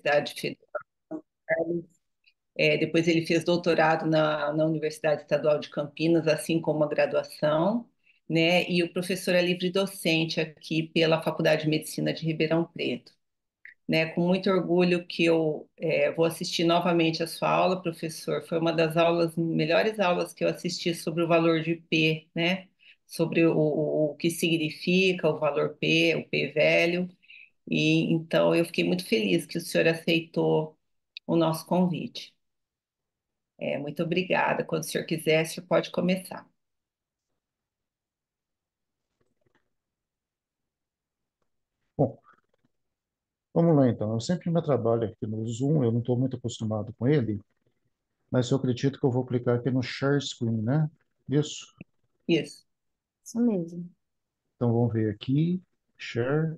Universidade Federal de São Carlos. Depois ele fez doutorado na Universidade Estadual de Campinas, assim como a graduação, né? E o professor é livre docente aqui pela Faculdade de Medicina de Ribeirão Preto, né? Com muito orgulho que eu vou assistir novamente a sua aula, professor. Foi uma das melhores aulas que eu assisti sobre o valor de P, né? Sobre o que significa o valor P, o P velho. E então eu fiquei muito feliz que o senhor aceitou o nosso convite. Muito obrigada. Quando o senhor quiser, o senhor pode começar. Bom, vamos lá então. Eu sempre me trabalho aqui no Zoom, eu não estou muito acostumado com ele, mas eu acredito que eu vou clicar aqui no Share Screen, né? Isso. Isso. Isso mesmo. Então vamos ver aqui. Share.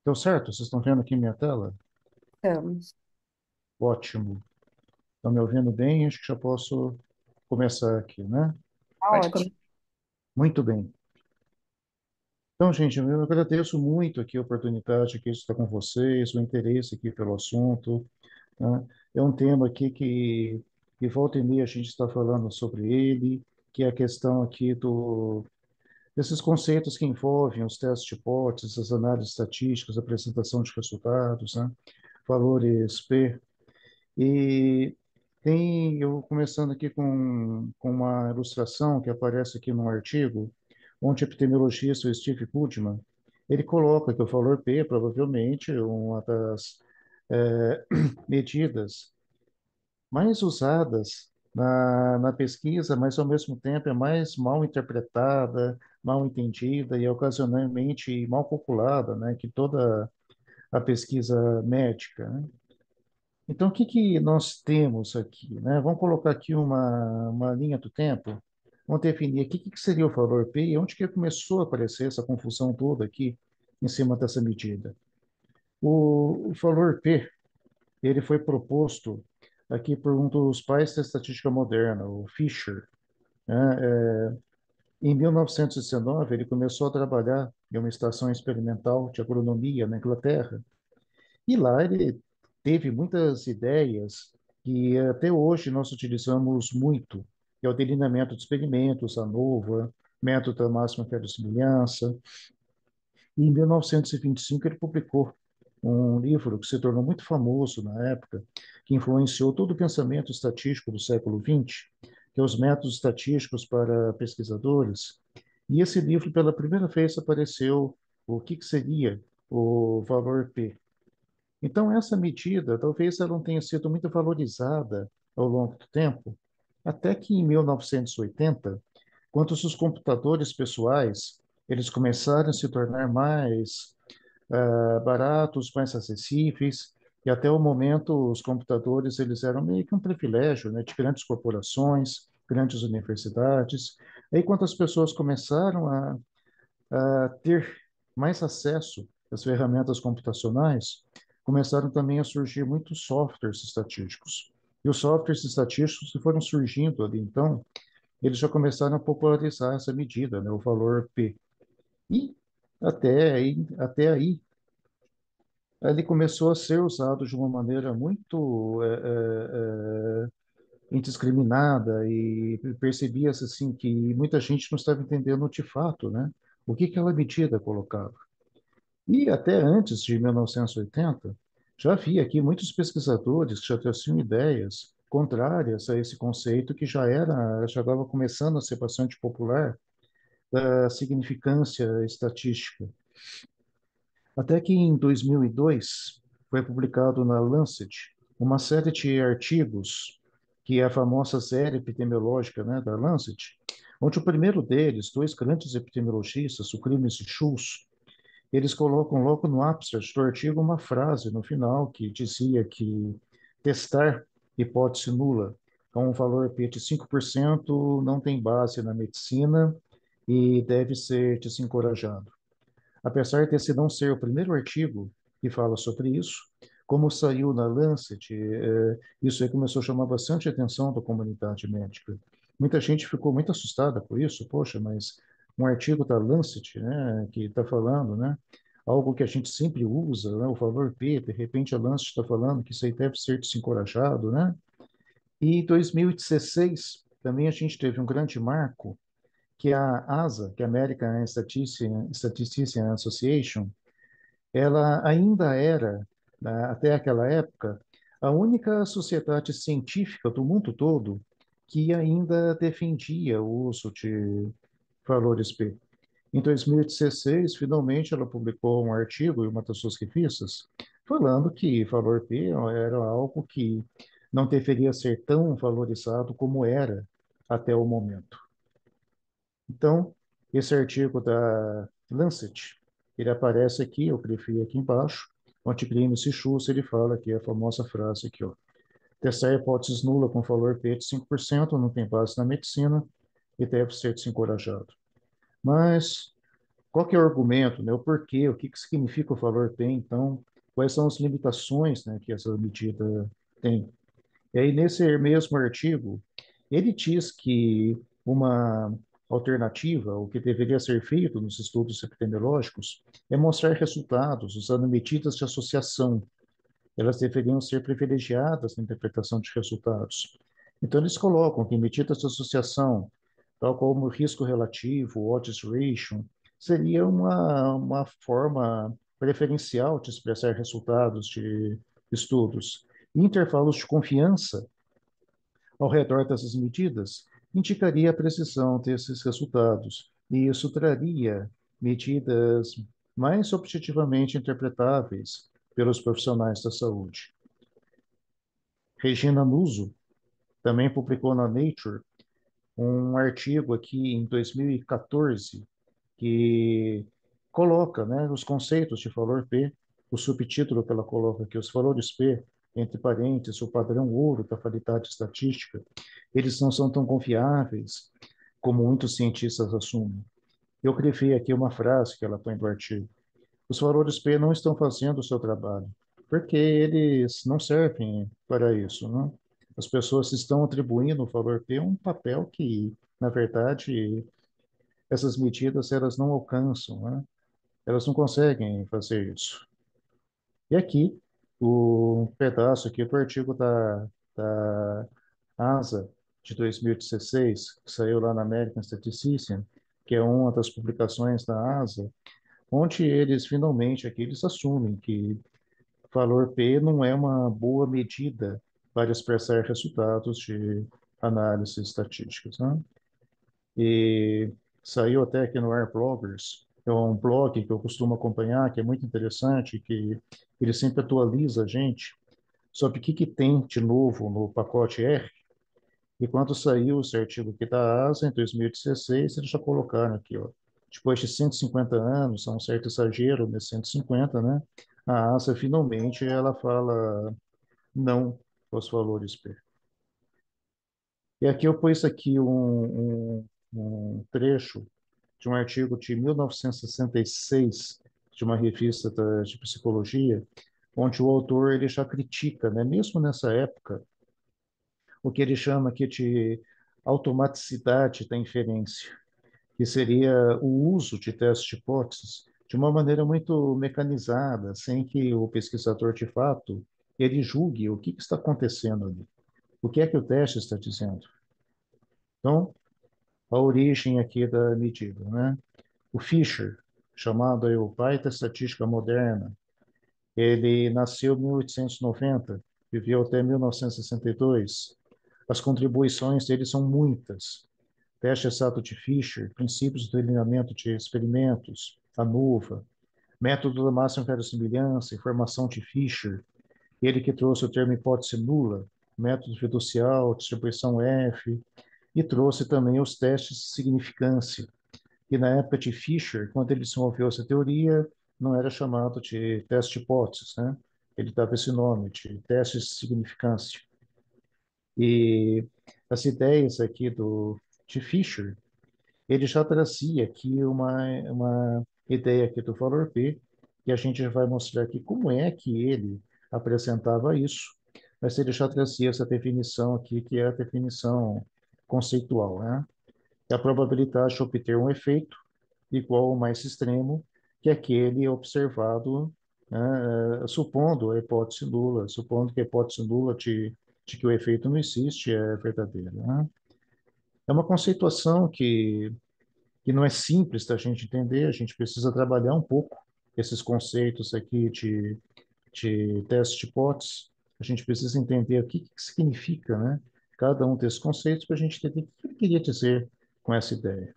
Deu certo? Vocês estão vendo aqui minha tela? Estamos. Ótimo. Estão me ouvindo bem? Acho que já posso começar aqui, né? Tá ótimo. Muito bem. Então, gente, eu agradeço muito aqui a oportunidade aqui de estar com vocês, o interesse aqui pelo assunto, né? É um tema aqui que volta e meia a gente está falando sobre ele, que é a questão aqui desses conceitos que envolvem os testes de hipóteses, as análises estatísticas, a apresentação de resultados, né? Valores P. E eu começando aqui com uma ilustração que aparece aqui num artigo, onde o epidemiologista o Steve Goodman, ele coloca que o valor P é provavelmente uma das medidas mais usadas na pesquisa, mas ao mesmo tempo é mais mal interpretada, mal entendida e ocasionalmente mal populada, né, que toda a pesquisa médica, né? Então, o que que nós temos aqui, né? Vamos colocar aqui uma linha do tempo, vamos definir aqui o que que seria o valor P e onde que começou a aparecer essa confusão toda aqui em cima dessa medida. O valor P, ele foi proposto aqui por um dos pais da estatística moderna, o Fisher, né? Em 1919, ele começou a trabalhar em uma estação experimental de agronomia na Inglaterra, e lá ele teve muitas ideias que até hoje nós utilizamos muito, que é o delineamento de experimentos, a ANOVA, método da máxima verossimilhança. E em 1925 ele publicou um livro que se tornou muito famoso na época, que influenciou todo o pensamento estatístico do século XX, que é os métodos estatísticos para pesquisadores. E esse livro, pela primeira vez, apareceu o que seria o valor P. Então, essa medida, talvez ela não tenha sido muito valorizada ao longo do tempo, até que em 1980, quando os computadores pessoais eles começaram a se tornar mais baratos, mais acessíveis, e até o momento os computadores eles eram meio que um privilégio, né, de grandes corporações, grandes universidades. Aí, quando as pessoas começaram a ter mais acesso às ferramentas computacionais, começaram também a surgir muitos softwares estatísticos. E os softwares estatísticos que foram surgindo ali, então, eles já começaram a popularizar essa medida, né, o valor P. E até aí, ele começou a ser usado de uma maneira muito indiscriminada e percebia-se assim que muita gente não estava entendendo de fato, né, o que aquela medida colocava. E até antes de 1980, já havia aqui muitos pesquisadores que já traziam ideias contrárias a esse conceito que já estava começando a ser bastante popular da significância estatística. Até que em 2002 foi publicado na Lancet uma série de artigos, que é a famosa série epidemiológica, né, da Lancet, onde o primeiro deles, dois grandes epidemiologistas, o Crimes e Schultz, eles colocam logo no abstract do artigo uma frase no final que dizia que testar hipótese nula com um valor P de 5% não tem base na medicina e deve ser desencorajado. Apesar de esse não ser o primeiro artigo que fala sobre isso, como saiu na Lancet, isso aí começou a chamar bastante atenção da comunidade médica. Muita gente ficou muito assustada com isso, poxa, mas um artigo da Lancet, né, que está falando, né, algo que a gente sempre usa, né? O valor P, de repente a Lance está falando que isso aí deve ser desencorajado, né? E em 2016, também a gente teve um grande marco, que a ASA, que é a American Statistician Association, ela ainda era, né, até aquela época, a única sociedade científica do mundo todo que ainda defendia o uso de valores P. Em 2016, finalmente, ela publicou um artigo em uma das suas revistas falando que valor P era algo que não deveria ser tão valorizado como era até o momento. Então, esse artigo da Lancet, ele aparece aqui, eu grifei aqui embaixo, onde Grimes e Schuss, ele fala aqui a famosa frase aqui, ó. Testar hipóteses nula com valor P de 5% não tem base na medicina e deve ser desencorajado. Mas qual que é o argumento, né? O porquê, o que que significa o valor P, então? Quais são as limitações, né, que essa medida tem? E aí, nesse mesmo artigo, ele diz que uma alternativa, o que deveria ser feito nos estudos epidemiológicos, é mostrar resultados usando medidas de associação. Elas deveriam ser privilegiadas na interpretação de resultados. Então, eles colocam que medidas de associação, tal como o risco relativo, odds ratio, seria uma forma preferencial de expressar resultados de estudos. Intervalos de confiança ao redor dessas medidas indicaria a precisão desses resultados, e isso traria medidas mais objetivamente interpretáveis pelos profissionais da saúde. Regina Nuzzo também publicou na Nature um artigo aqui em 2014 que coloca, né, os conceitos de valor P, o subtítulo que ela coloca aqui, os valores P, entre parênteses, o padrão ouro da qualidade estatística, eles não são tão confiáveis como muitos cientistas assumem. Eu escrevi aqui uma frase que ela põe no artigo. Os valores P não estão fazendo o seu trabalho, porque eles não servem para isso, né? As pessoas estão atribuindo o valor P um papel que, na verdade, essas medidas elas não alcançam, né? Elas não conseguem fazer isso. E aqui, o pedaço aqui do artigo da ASA de 2016, que saiu lá na American Statistician, que é uma das publicações da ASA, onde eles finalmente aqui eles assumem que valor P não é uma boa medida para expressar resultados de análises estatísticas, né? E saiu até aqui no Air Bloggers, é um blog que eu costumo acompanhar, que é muito interessante, que ele sempre atualiza a gente sobre o que que tem de novo no pacote R. E quando saiu esse artigo aqui da ASA, em 2016, eles já colocaram aqui, ó, depois de 150 anos, há um certo exagero nesse 150, né? A ASA finalmente ela fala não aos valores P. E aqui eu pus aqui um trecho de um artigo de 1966 de uma revista de psicologia, onde o autor ele já critica, né, mesmo nessa época, o que ele chama aqui de automaticidade da inferência, que seria o uso de testes de hipóteses de uma maneira muito mecanizada, sem que o pesquisador de fato ele julgue o que está acontecendo ali, o que é que o teste está dizendo. Então, a origem aqui da medida, né? O Fisher, chamado aí o pai da estatística moderna, ele nasceu em 1890, viveu até 1962. As contribuições dele são muitas. Teste exato de Fisher, princípios do delineamento de experimentos, ANOVA, método da máxima verossimilhança, informação de Fisher, ele que trouxe o termo hipótese nula, método fiducial, distribuição F, e trouxe também os testes de significância, que na época de Fisher, quando ele desenvolveu essa teoria, não era chamado de teste de hipóteses, né? Ele dava esse nome de teste de significância. E as ideias aqui de Fisher, ele já trazia aqui uma ideia aqui do valor P, que a gente vai mostrar aqui como é que ele apresentava isso, mas ele já trazia essa definição aqui, que é a definição conceitual, né? É a probabilidade de obter um efeito igual ao mais extremo que aquele observado, né, supondo a hipótese nula, supondo que a hipótese nula de que o efeito não existe é verdadeira, né? É uma conceituação que não é simples da gente entender, a gente precisa trabalhar um pouco esses conceitos aqui de teste de hipótese, a gente precisa entender o que significa, né, cada um desses conceitos para a gente entender o que ele queria dizer com essa ideia.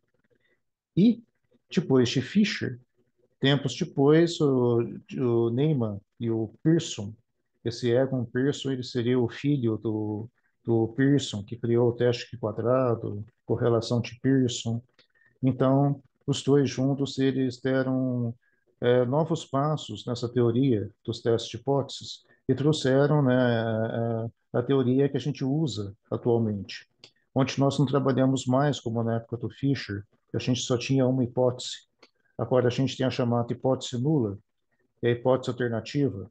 E, depois de Fisher, tempos depois, o Neyman e o Pearson, esse Egon Pearson, ele seria o filho do Pearson, que criou o teste quadrado, correlação de Pearson. Então, os dois juntos, eles deram novos passos nessa teoria dos testes de hipóteses e trouxeram, né, a teoria que a gente usa atualmente, onde nós não trabalhamos mais como na época do Fisher, que a gente só tinha uma hipótese. Agora a gente tem a chamada hipótese nula e a hipótese alternativa.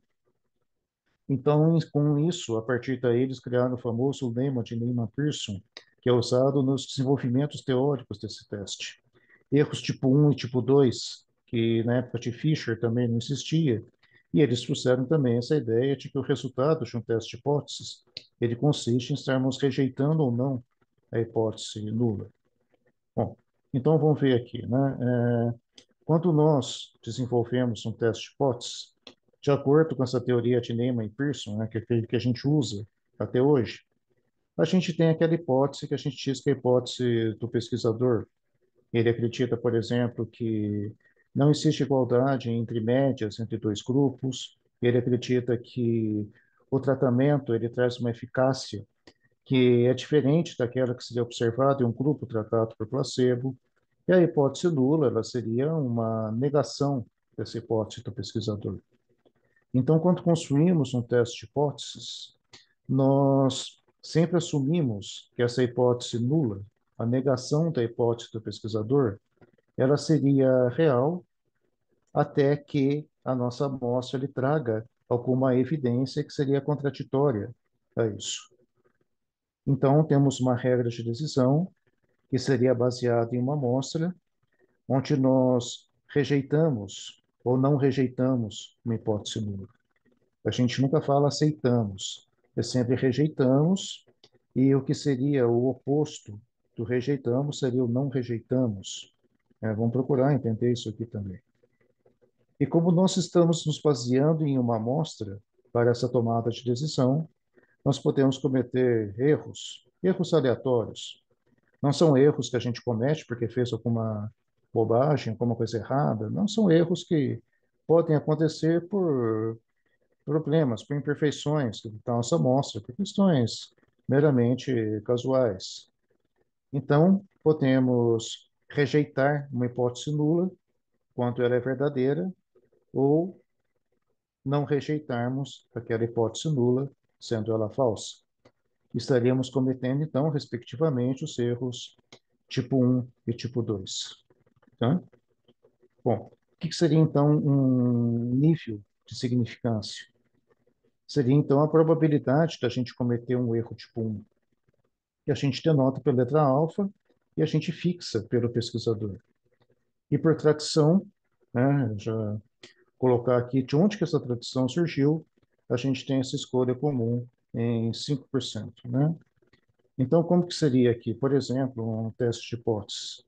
Então, com isso, a partir daí, eles criaram o famoso lema de Neyman-Pearson, que é usado nos desenvolvimentos teóricos desse teste. Erros tipo 1 e tipo 2, que na época de Fisher também não existia, e eles trouxeram também essa ideia de que o resultado de um teste de hipóteses, ele consiste em estarmos rejeitando ou não a hipótese nula. Bom, então vamos ver aqui, né? Quando nós desenvolvemos um teste de hipóteses, de acordo com essa teoria de Neyman e Pearson, né, que é aquele que a gente usa até hoje, a gente tem aquela hipótese que a gente diz que é a hipótese do pesquisador. Ele acredita, por exemplo, que não existe igualdade entre médias entre dois grupos. Ele acredita que o tratamento ele traz uma eficácia que é diferente daquela que seria observada em um grupo tratado por placebo. E a hipótese nula, ela seria uma negação dessa hipótese do pesquisador. Então, quando construímos um teste de hipóteses, nós sempre assumimos que essa hipótese nula, a negação da hipótese do pesquisador, ela seria real até que a nossa amostra lhe traga alguma evidência que seria contraditória a isso. Então, temos uma regra de decisão que seria baseada em uma amostra, onde nós rejeitamos ou não rejeitamos uma hipótese nula. A gente nunca fala aceitamos, é sempre rejeitamos, e o que seria o oposto do rejeitamos seria o não rejeitamos. Vamos procurar entender isso aqui também. E como nós estamos nos baseando em uma amostra para essa tomada de decisão, nós podemos cometer erros aleatórios. Não são erros que a gente comete porque fez alguma bobagem, alguma coisa errada. Não são erros que podem acontecer por problemas, por imperfeições da nossa amostra, por questões meramente casuais. Então, podemos rejeitar uma hipótese nula quando ela é verdadeira ou não rejeitarmos aquela hipótese nula, sendo ela falsa. Estaríamos cometendo, então, respectivamente, os erros tipo 1 e tipo 2. Tá? Bom, o que seria, então, um nível de significância? Seria, então, a probabilidade da gente cometer um erro tipo 1, que a gente denota pela letra alfa e a gente fixa pelo pesquisador. E por tradição, né, já colocar aqui de onde que essa tradição surgiu, a gente tem essa escolha comum em 5%, né? Então, como que seria aqui? Por exemplo, um teste de hipótese.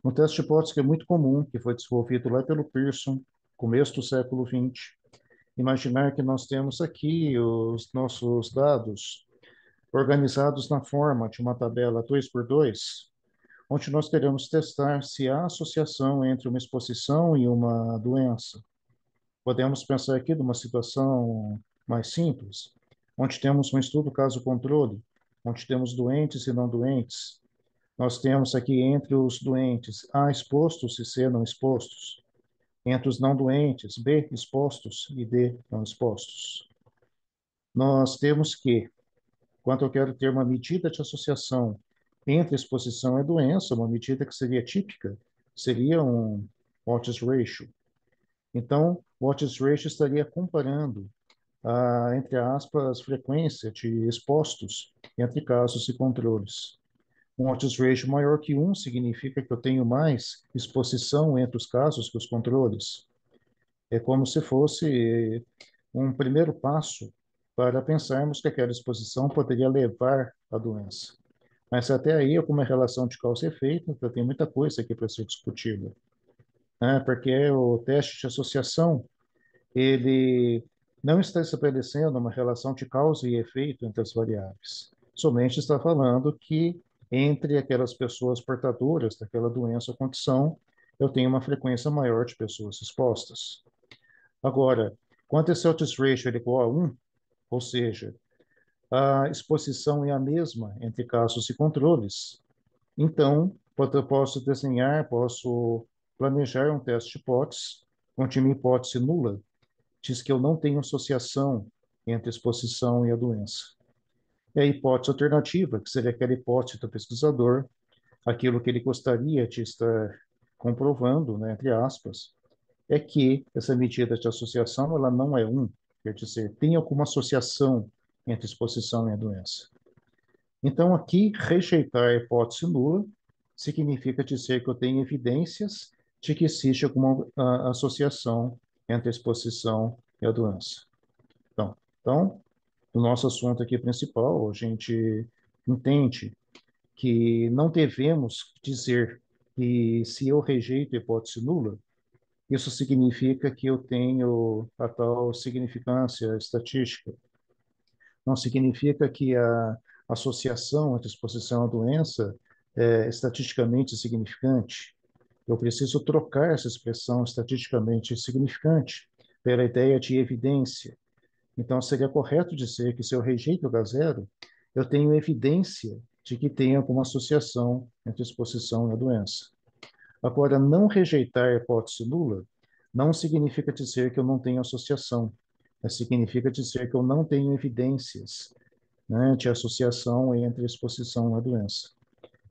Um teste de hipótese que é muito comum, que foi desenvolvido lá pelo Pearson, começo do século XX. Imaginar que nós temos aqui os nossos dados organizados na forma de uma tabela 2 por 2, onde nós queremos testar se há associação entre uma exposição e uma doença. Podemos pensar aqui numa situação mais simples, onde temos um estudo caso-controle, onde temos doentes e não doentes. Nós temos aqui entre os doentes A expostos e C não expostos. Entre os não doentes, B expostos e D não expostos. Nós temos que, quando eu quero ter uma medida de associação entre exposição e doença, uma medida que seria típica, seria um odds ratio. Então, o odds ratio estaria comparando entre aspas, frequência de expostos entre casos e controles. Um odds ratio maior que 1 significa que eu tenho mais exposição entre os casos que os controles. É como se fosse um primeiro passo para pensarmos que aquela exposição poderia levar à doença. Mas até aí, é como é relação de causa e efeito, então tem muita coisa aqui para ser discutida, né? Porque o teste de associação, ele não está estabelecendo uma relação de causa e efeito entre as variáveis. Somente está falando que entre aquelas pessoas portadoras daquela doença ou condição, eu tenho uma frequência maior de pessoas expostas. Agora, quando esse odds ratio é igual a 1, ou seja, a exposição é a mesma entre casos e controles, então eu posso desenhar, posso planejar um teste de hipótese, onde minha hipótese nula diz que eu não tenho associação entre a exposição e a doença. E a hipótese alternativa, que seria aquela hipótese do pesquisador, aquilo que ele gostaria de estar comprovando, né, entre aspas, é que essa medida de associação ela não é um, quer dizer, tem alguma associação entre exposição e a doença. Então, aqui, rejeitar a hipótese nula significa dizer que eu tenho evidências de que existe alguma associação entre a exposição e a doença. Então, o nosso assunto aqui principal, a gente entende que não devemos dizer que se eu rejeito a hipótese nula, isso significa que eu tenho a tal significância estatística. Não significa que a associação entre exposição à doença é estatisticamente significante. Eu preciso trocar essa expressão estatisticamente significante pela ideia de evidência. Então, seria correto dizer que se eu rejeito o H0, eu tenho evidência de que tem alguma associação entre exposição e a doença. Agora, não rejeitar a hipótese nula não significa dizer que eu não tenho associação, mas significa dizer que eu não tenho evidências, né, de associação entre exposição à doença.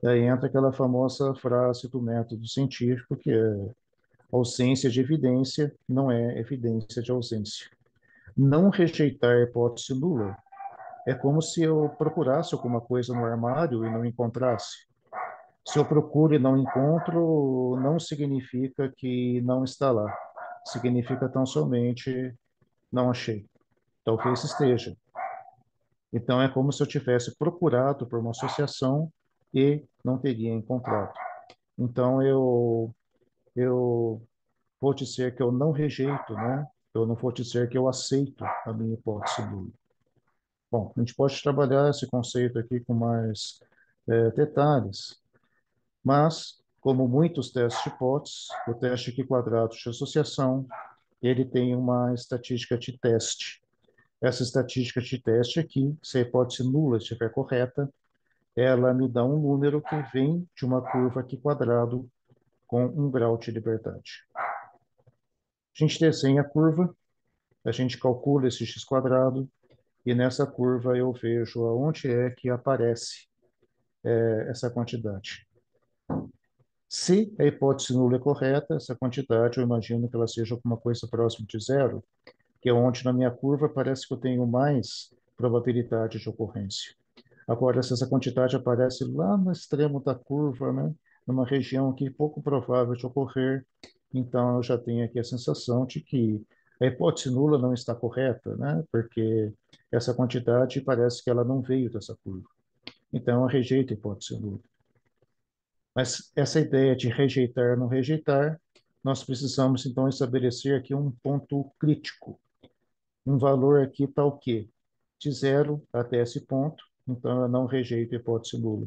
Daí entra aquela famosa frase do método científico, que é ausência de evidência não é evidência de ausência. Não rejeitar a hipótese nula é como se eu procurasse alguma coisa no armário e não encontrasse. Se eu procuro e não encontro, não significa que não está lá. Significa tão somente não achei. Talvez esteja. Então é como se eu tivesse procurado por uma associação e não teria encontrado. Então eu vou dizer que eu não rejeito, né? Eu não vou dizer que eu aceito a minha hipótese nula. Bom, a gente pode trabalhar esse conceito aqui com mais detalhes, mas, como muitos testes de hipótese, o teste aqui quadrado de associação, ele tem uma estatística de teste. Essa estatística de teste aqui, se a hipótese nula estiver correta, ela me dá um número que vem de uma curva aqui quadrado com 1 grau de liberdade. A gente desenha a curva, a gente calcula esse x quadrado, e nessa curva eu vejo aonde é que aparece essa quantidade. Se a hipótese nula é correta, essa quantidade eu imagino que ela seja alguma coisa próxima de zero, que é onde na minha curva parece que eu tenho mais probabilidade de ocorrência. Agora, se essa quantidade aparece lá no extremo da curva, né, numa região que é pouco provável de ocorrer, então eu já tenho aqui a sensação de que a hipótese nula não está correta, né, porque essa quantidade parece que ela não veio dessa curva. Então, eu rejeito a hipótese nula. Mas essa ideia de rejeitar ou não rejeitar, nós precisamos então estabelecer aqui um ponto crítico. Um valor aqui tal que de zero até esse ponto, então eu não rejeito a hipótese nula.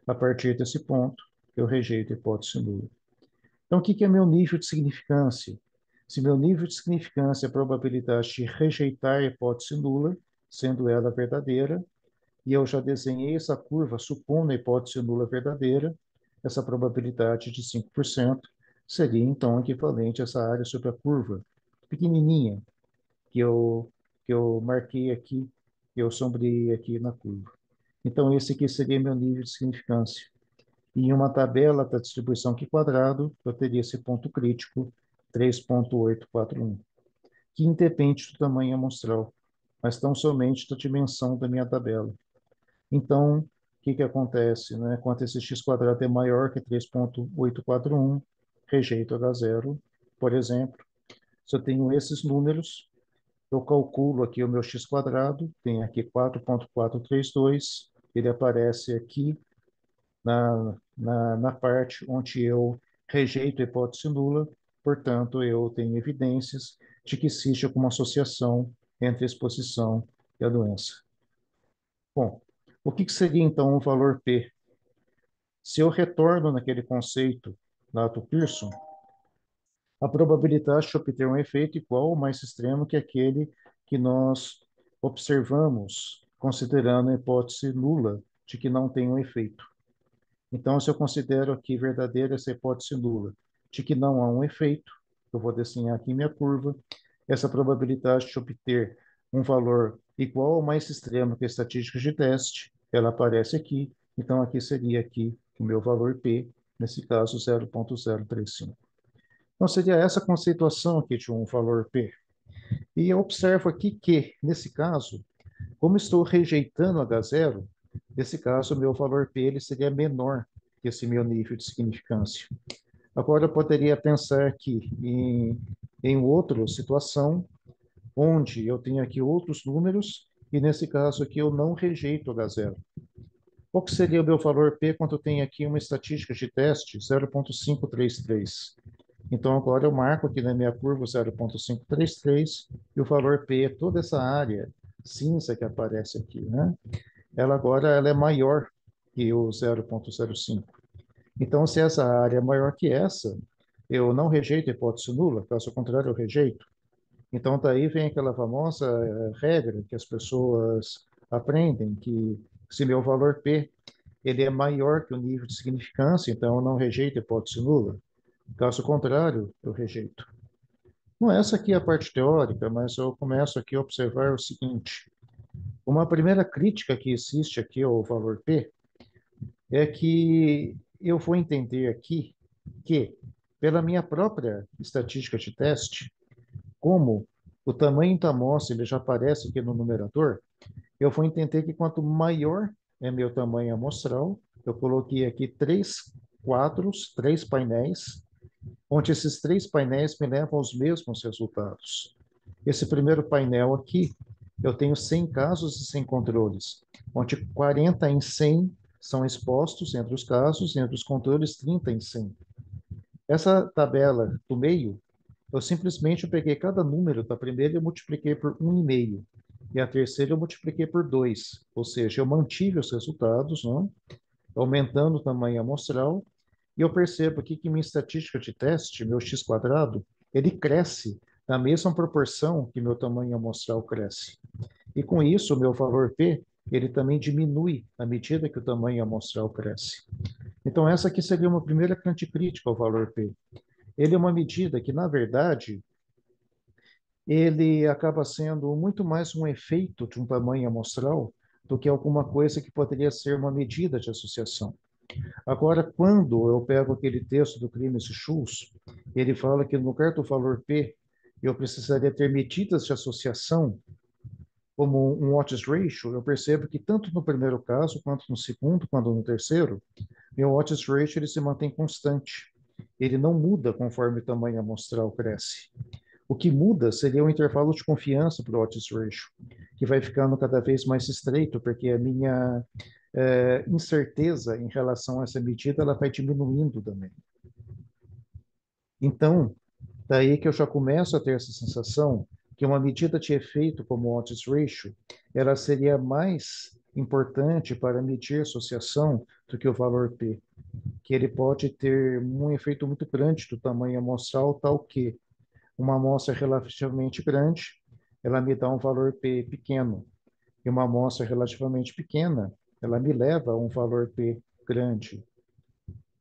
A partir desse ponto, eu rejeito a hipótese nula. Então, o que é meu nível de significância? Se meu nível de significância é a probabilidade de rejeitar a hipótese nula, sendo ela verdadeira, e eu já desenhei essa curva supondo a hipótese nula verdadeira, essa probabilidade de 5% seria então equivalente a essa área sobre a curva pequenininha que eu, que eu marquei aqui, que eu sombreei aqui na curva. Então, esse aqui seria meu nível de significância. E em uma tabela da distribuição aqui quadrado, eu teria esse ponto crítico 3,841, que independe do tamanho amostral, mas tão somente da dimensão da minha tabela. Então, o que que acontece, né? Quanto esse x quadrado é maior que 3,841, rejeito H0, por exemplo. Se eu tenho esses números, eu calculo aqui o meu x quadrado, tem aqui 4,432, ele aparece aqui na parte onde eu rejeito a hipótese nula, portanto, eu tenho evidências de que existe alguma associação entre a exposição e a doença. Bom, o que seria então o valor P? Se eu retorno naquele conceito lá do Pearson, a probabilidade de obter um efeito igual ou mais extremo que aquele que nós observamos, considerando a hipótese nula de que não tem um efeito. Então, se eu considero aqui verdadeira essa hipótese nula de que não há um efeito, eu vou desenhar aqui minha curva, essa probabilidade de obter um valor igual ou mais extremo que a estatística de teste, ela aparece aqui, então aqui seria aqui o meu valor P, nesse caso 0,035. Então, seria essa conceituação aqui de um valor P. E eu observo aqui que, nesse caso, como estou rejeitando H0, nesse caso, o meu valor P ele seria menor que esse meu nível de significância. Agora, eu poderia pensar aqui em outra situação, onde eu tenho aqui outros números, e nesse caso aqui eu não rejeito H0. Qual que seria o meu valor P quando eu tenho aqui uma estatística de teste 0,533? Então, agora eu marco aqui na minha curva 0,533 e o valor P é toda essa área cinza que aparece aqui, né? Ela é maior que o 0,05. Então, se essa área é maior que essa, eu não rejeito a hipótese nula, caso contrário, eu rejeito. Então, daí vem aquela famosa regra que as pessoas aprendem, que se meu valor P ele é maior que o nível de significância, então eu não rejeito a hipótese nula. Caso contrário, eu rejeito. Não, essa aqui é a parte teórica, mas eu começo aqui a observar o seguinte. Uma primeira crítica que existe aqui ao valor P é que eu vou entender aqui que, pela minha própria estatística de teste, como o tamanho da amostra ele já aparece aqui no numerador, eu vou entender que quanto maior é meu tamanho amostral, eu coloquei aqui três quadros, três painéis, onde esses três painéis me levam aos mesmos resultados. Esse primeiro painel aqui, eu tenho 100 casos e 100 controles, onde 40 em 100 são expostos entre os casos, e entre os controles 30 em 100. Essa tabela do meio, eu simplesmente peguei cada número da primeira e eu multipliquei por 1,5. E a terceira eu multipliquei por 2. Ou seja, eu mantive os resultados, não? Aumentando o tamanho amostral, e eu percebo aqui que minha estatística de teste, meu x quadrado, ele cresce na mesma proporção que meu tamanho amostral cresce. E com isso, o meu valor P, ele também diminui à medida que o tamanho amostral cresce. Então, essa aqui seria uma primeira grande crítica ao valor P. Ele é uma medida que, na verdade, ele acaba sendo muito mais um efeito de um tamanho amostral do que alguma coisa que poderia ser uma medida de associação. Agora, quando eu pego aquele texto do Crimes e Schultz, ele fala que no lugar do valor P, eu precisaria ter medidas de associação, como um Otis ratio, eu percebo que tanto no primeiro caso, quanto no segundo, quanto no terceiro, meu Otis ratio ele se mantém constante. Ele não muda conforme o tamanho amostral cresce. O que muda seria o intervalo de confiança para o Otis ratio, que vai ficando cada vez mais estreito, porque a minha incerteza em relação a essa medida ela vai diminuindo também. Então, daí que eu já começo a ter essa sensação que uma medida de efeito como o Otis ratio, ela seria mais importante para medir associação do que o valor P, que ele pode ter um efeito muito grande do tamanho amostral, tal que uma amostra relativamente grande, ela me dá um valor P pequeno, e uma amostra relativamente pequena, ela me leva a um valor P grande.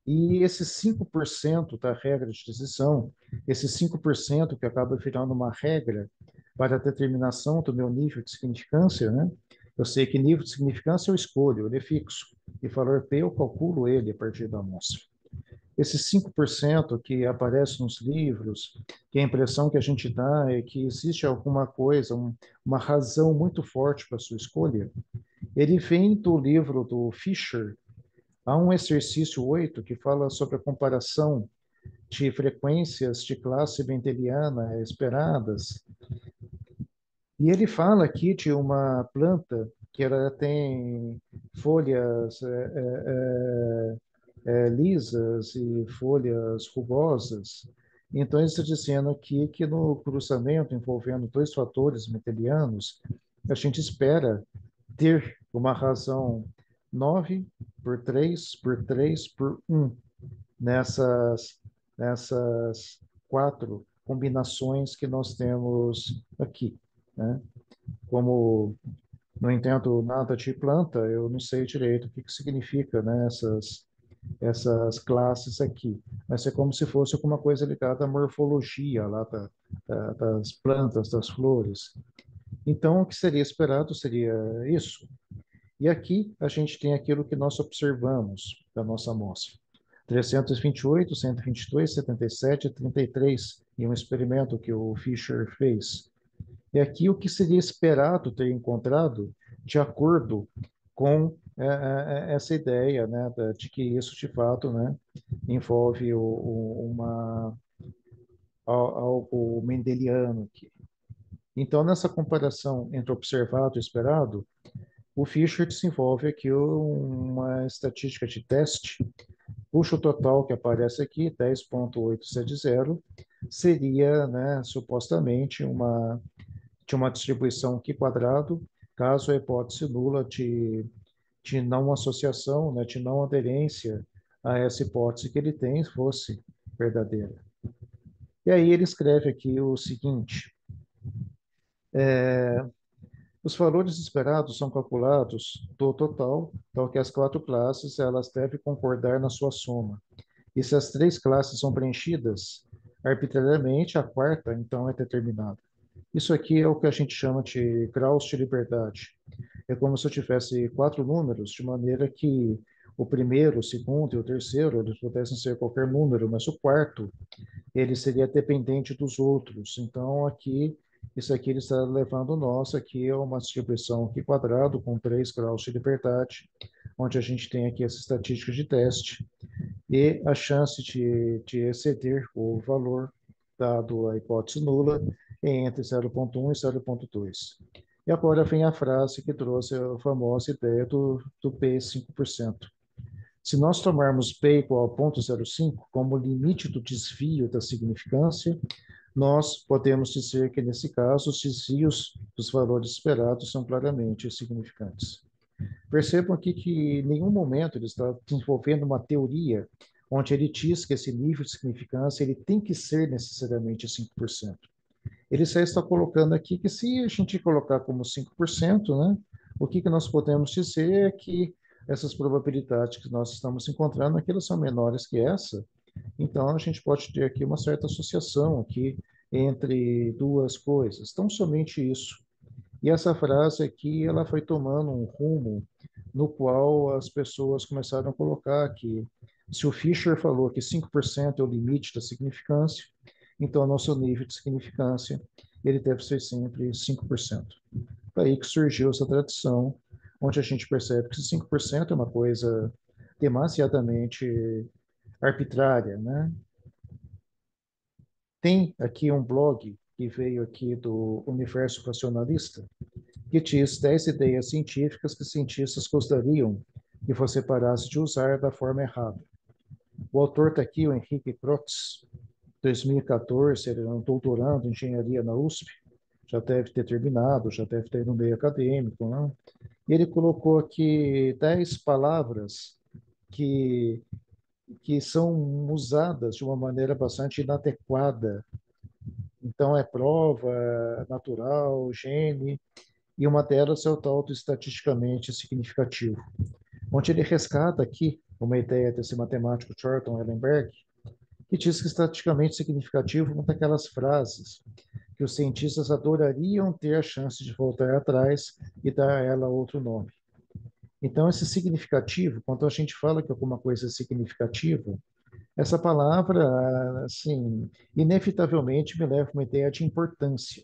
E esses 5% da regra de decisão, esses 5% que acaba virando uma regra para a determinação do meu nível de significância, né? Eu sei que nível de significância eu escolho, ele é fixo. E valor P eu calculo ele a partir da amostra. Esses 5% que aparece nos livros, que a impressão que a gente dá é que existe alguma coisa, uma razão muito forte para a sua escolha, ele vem do livro do Fisher. Há um exercício 8 que fala sobre a comparação de frequências de classe mendeliana esperadas. E ele fala aqui de uma planta que ela tem folhas lisas e folhas rugosas. Então, ele está dizendo aqui que no cruzamento envolvendo dois fatores mendelianos, a gente espera ter uma razão 9 por 3 por 3 por 1 nessas quatro combinações que nós temos aqui, né? Como não entendo nada de planta, eu não sei direito o que significa, né, essas classes aqui. Mas é como se fosse alguma coisa ligada à morfologia lá das plantas, das flores. Então, o que seria esperado seria isso. E aqui a gente tem aquilo que nós observamos da nossa amostra. 328, 122, 77, 33, em um experimento que o Fisher fez. E aqui o que seria esperado ter encontrado de acordo com essa ideia, né, de que isso de fato, né, envolve algo mendeliano aqui. Então, nessa comparação entre observado e esperado, o Fischer desenvolve aqui uma estatística de teste, cujo total que aparece aqui, 10,870, seria, né, supostamente de uma distribuição Q quadrado, caso a hipótese nula de não associação, né, de não aderência a essa hipótese que ele tem fosse verdadeira. E aí ele escreve aqui o seguinte: os valores esperados são calculados do total, tal que as quatro classes elas devem concordar na sua soma. E se as três classes são preenchidas arbitrariamente, a quarta então é determinada. Isso aqui é o que a gente chama de graus de liberdade. É como se eu tivesse quatro números, de maneira que o primeiro, o segundo e o terceiro, eles pudessem ser qualquer número, mas o quarto, ele seria dependente dos outros. Então, aqui, isso aqui ele está levando nós aqui a uma distribuição aqui quadrado com 3 graus de liberdade, onde a gente tem aqui essa estatística de teste e a chance de exceder o valor dado a hipótese nula é entre 0,1 e 0,2. E agora vem a frase que trouxe a famosa ideia do P 5%. Se nós tomarmos P igual a 0,05 como limite do desvio da significância, nós podemos dizer que, nesse caso, os desvios dos valores esperados são claramente significantes. Percebam aqui que em nenhum momento ele está desenvolvendo uma teoria onde ele diz que esse nível de significância ele tem que ser necessariamente 5%. Ele só está colocando aqui que se a gente colocar como 5%, né, o que nós podemos dizer é que essas probabilidades que nós estamos encontrando aqui, elas são menores que essa. Então, a gente pode ter aqui uma certa associação aqui entre duas coisas. Então, somente isso. E essa frase aqui, ela foi tomando um rumo no qual as pessoas começaram a colocar que se o Fischer falou que 5% é o limite da significância, então o nosso nível de significância ele deve ser sempre 5%. Daí que surgiu essa tradição, onde a gente percebe que 5% é uma coisa demasiadamente arbitrária, né? Tem aqui um blog que veio aqui do Universo Racionalista, que diz 10 ideias científicas que cientistas gostariam que você parasse de usar da forma errada. O autor está aqui, o Henrique Crotz, 2014, ele é um doutorando em engenharia na USP, já deve ter terminado, já deve ter no meio acadêmico, né? E ele colocou aqui 10 palavras que, que são usadas de uma maneira bastante inadequada. Então, é prova, natural, gene, e uma delas é o tal do estatisticamente significativo, onde ele resgata aqui uma ideia desse matemático Thornton Ehrenberg, que diz que estatisticamente significativo é uma daquelas frases que os cientistas adorariam ter a chance de voltar atrás e dar a ela outro nome. Então, esse significativo, quando a gente fala que alguma coisa é significativa, essa palavra, assim, inevitavelmente me leva a uma ideia de importância.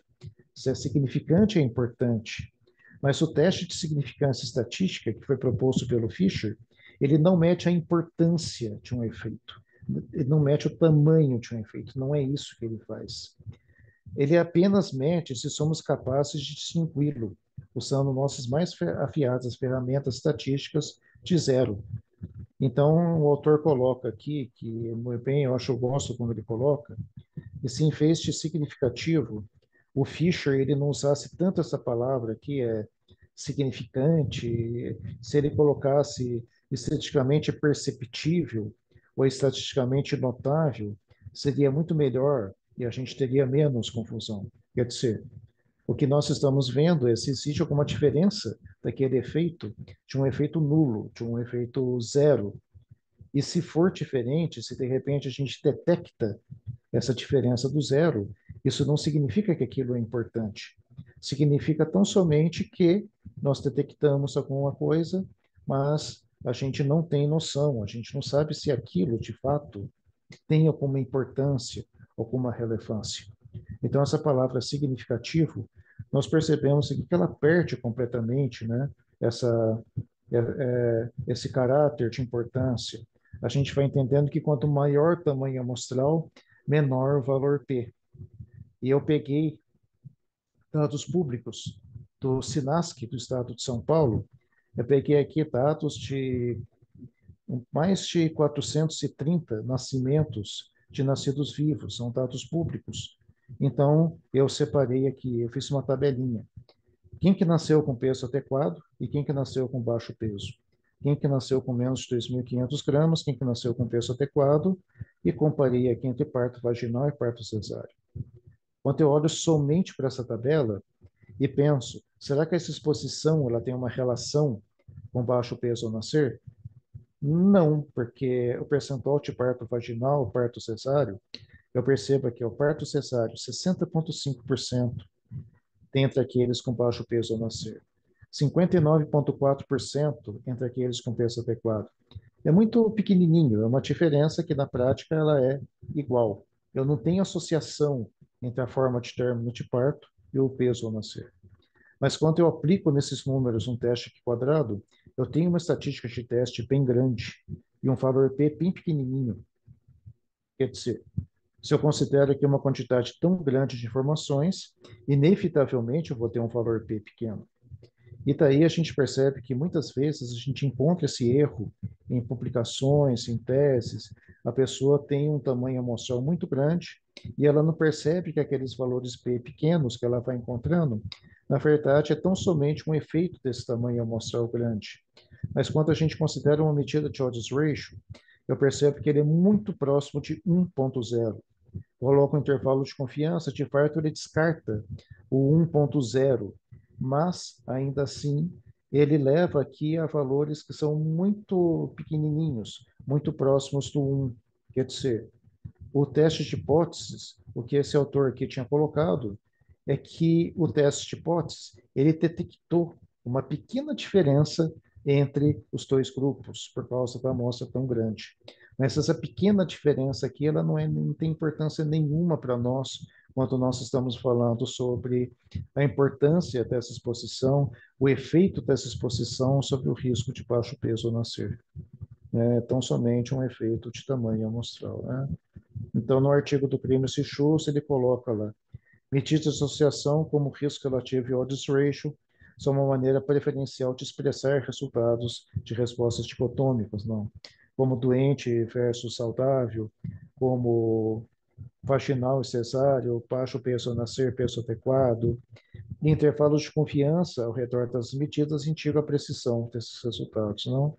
Se é significante, é importante. Mas o teste de significância estatística, que foi proposto pelo Fisher, ele não mede a importância de um efeito, ele não mede o tamanho de um efeito, não é isso que ele faz. Ele apenas mede se somos capazes de distingui-lo, usando nossas mais afiadas ferramentas estatísticas de zero. Então, o autor coloca aqui, que muito bem, eu acho, eu gosto quando ele coloca, e se em vez de significativo, o Fischer ele não usasse tanto essa palavra que é significante, se ele colocasse estatisticamente perceptível ou estatisticamente notável, seria muito melhor e a gente teria menos confusão. Quer dizer, o que nós estamos vendo é se existe alguma diferença daquele efeito de um efeito nulo, de um efeito zero. E se for diferente, se de repente a gente detecta essa diferença do zero, isso não significa que aquilo é importante. Significa tão somente que nós detectamos alguma coisa, mas a gente não tem noção, a gente não sabe se aquilo de fato tem alguma importância, alguma relevância. Então, essa palavra significativo, nós percebemos que ela perde completamente, né, essa, esse caráter de importância. A gente vai entendendo que quanto maior o tamanho amostral, menor o valor P. E eu peguei dados públicos do SINASC, do Estado de São Paulo, eu peguei aqui dados de mais de 430 nascimentos de nascidos vivos, são dados públicos. Então, eu separei aqui, eu fiz uma tabelinha. Quem que nasceu com peso adequado e quem que nasceu com baixo peso? Quem que nasceu com menos de 2.500 gramas, quem que nasceu com peso adequado, e comparei aqui entre parto vaginal e parto cesáreo. Quando eu olho somente para essa tabela e penso, será que essa exposição ela tem uma relação com baixo peso ao nascer? Não, porque o percentual de parto vaginal, parto cesáreo, eu percebo que o parto cesáreo, 60,5% entre aqueles com baixo peso ao nascer, 59,4% entre aqueles com peso adequado. É muito pequenininho, é uma diferença que na prática ela é igual. Eu não tenho associação entre a forma de término de parto e o peso ao nascer. Mas quando eu aplico nesses números um teste aqui quadrado, eu tenho uma estatística de teste bem grande e um valor P bem pequenininho. Quer dizer, se eu considero aqui uma quantidade tão grande de informações, inevitavelmente eu vou ter um valor P pequeno. E daí a gente percebe que muitas vezes a gente encontra esse erro em publicações, em teses. A pessoa tem um tamanho amostral muito grande e ela não percebe que aqueles valores P pequenos que ela vai encontrando, na verdade, é tão somente um efeito desse tamanho amostral grande. Mas quando a gente considera uma medida de odds ratio, eu percebo que ele é muito próximo de 1,0. Coloca um intervalo de confiança, de fato ele descarta o 1,0, mas ainda assim ele leva aqui a valores que são muito pequenininhos, muito próximos do 1. Quer dizer, o teste de hipóteses, o que esse autor aqui tinha colocado, é que o teste de hipóteses, ele detectou uma pequena diferença entre os dois grupos, por causa da amostra tão grande. Mas essa pequena diferença aqui, ela não tem importância nenhuma para nós, quando nós estamos falando sobre a importância dessa exposição, o efeito dessa exposição sobre o risco de baixo peso ao nascer. É tão somente um efeito de tamanho amostral, né? Então, no artigo do Prêmio Schultz, ele coloca lá, medidas de associação como risco relativo e odds ratio são uma maneira preferencial de expressar resultados de respostas dicotômicas, não? Como doente versus saudável, como vaginal e cesáreo, baixo peso ao nascer, peso adequado. Intervalos de confiança ao redor das medidas indicam a precisão desses resultados, não?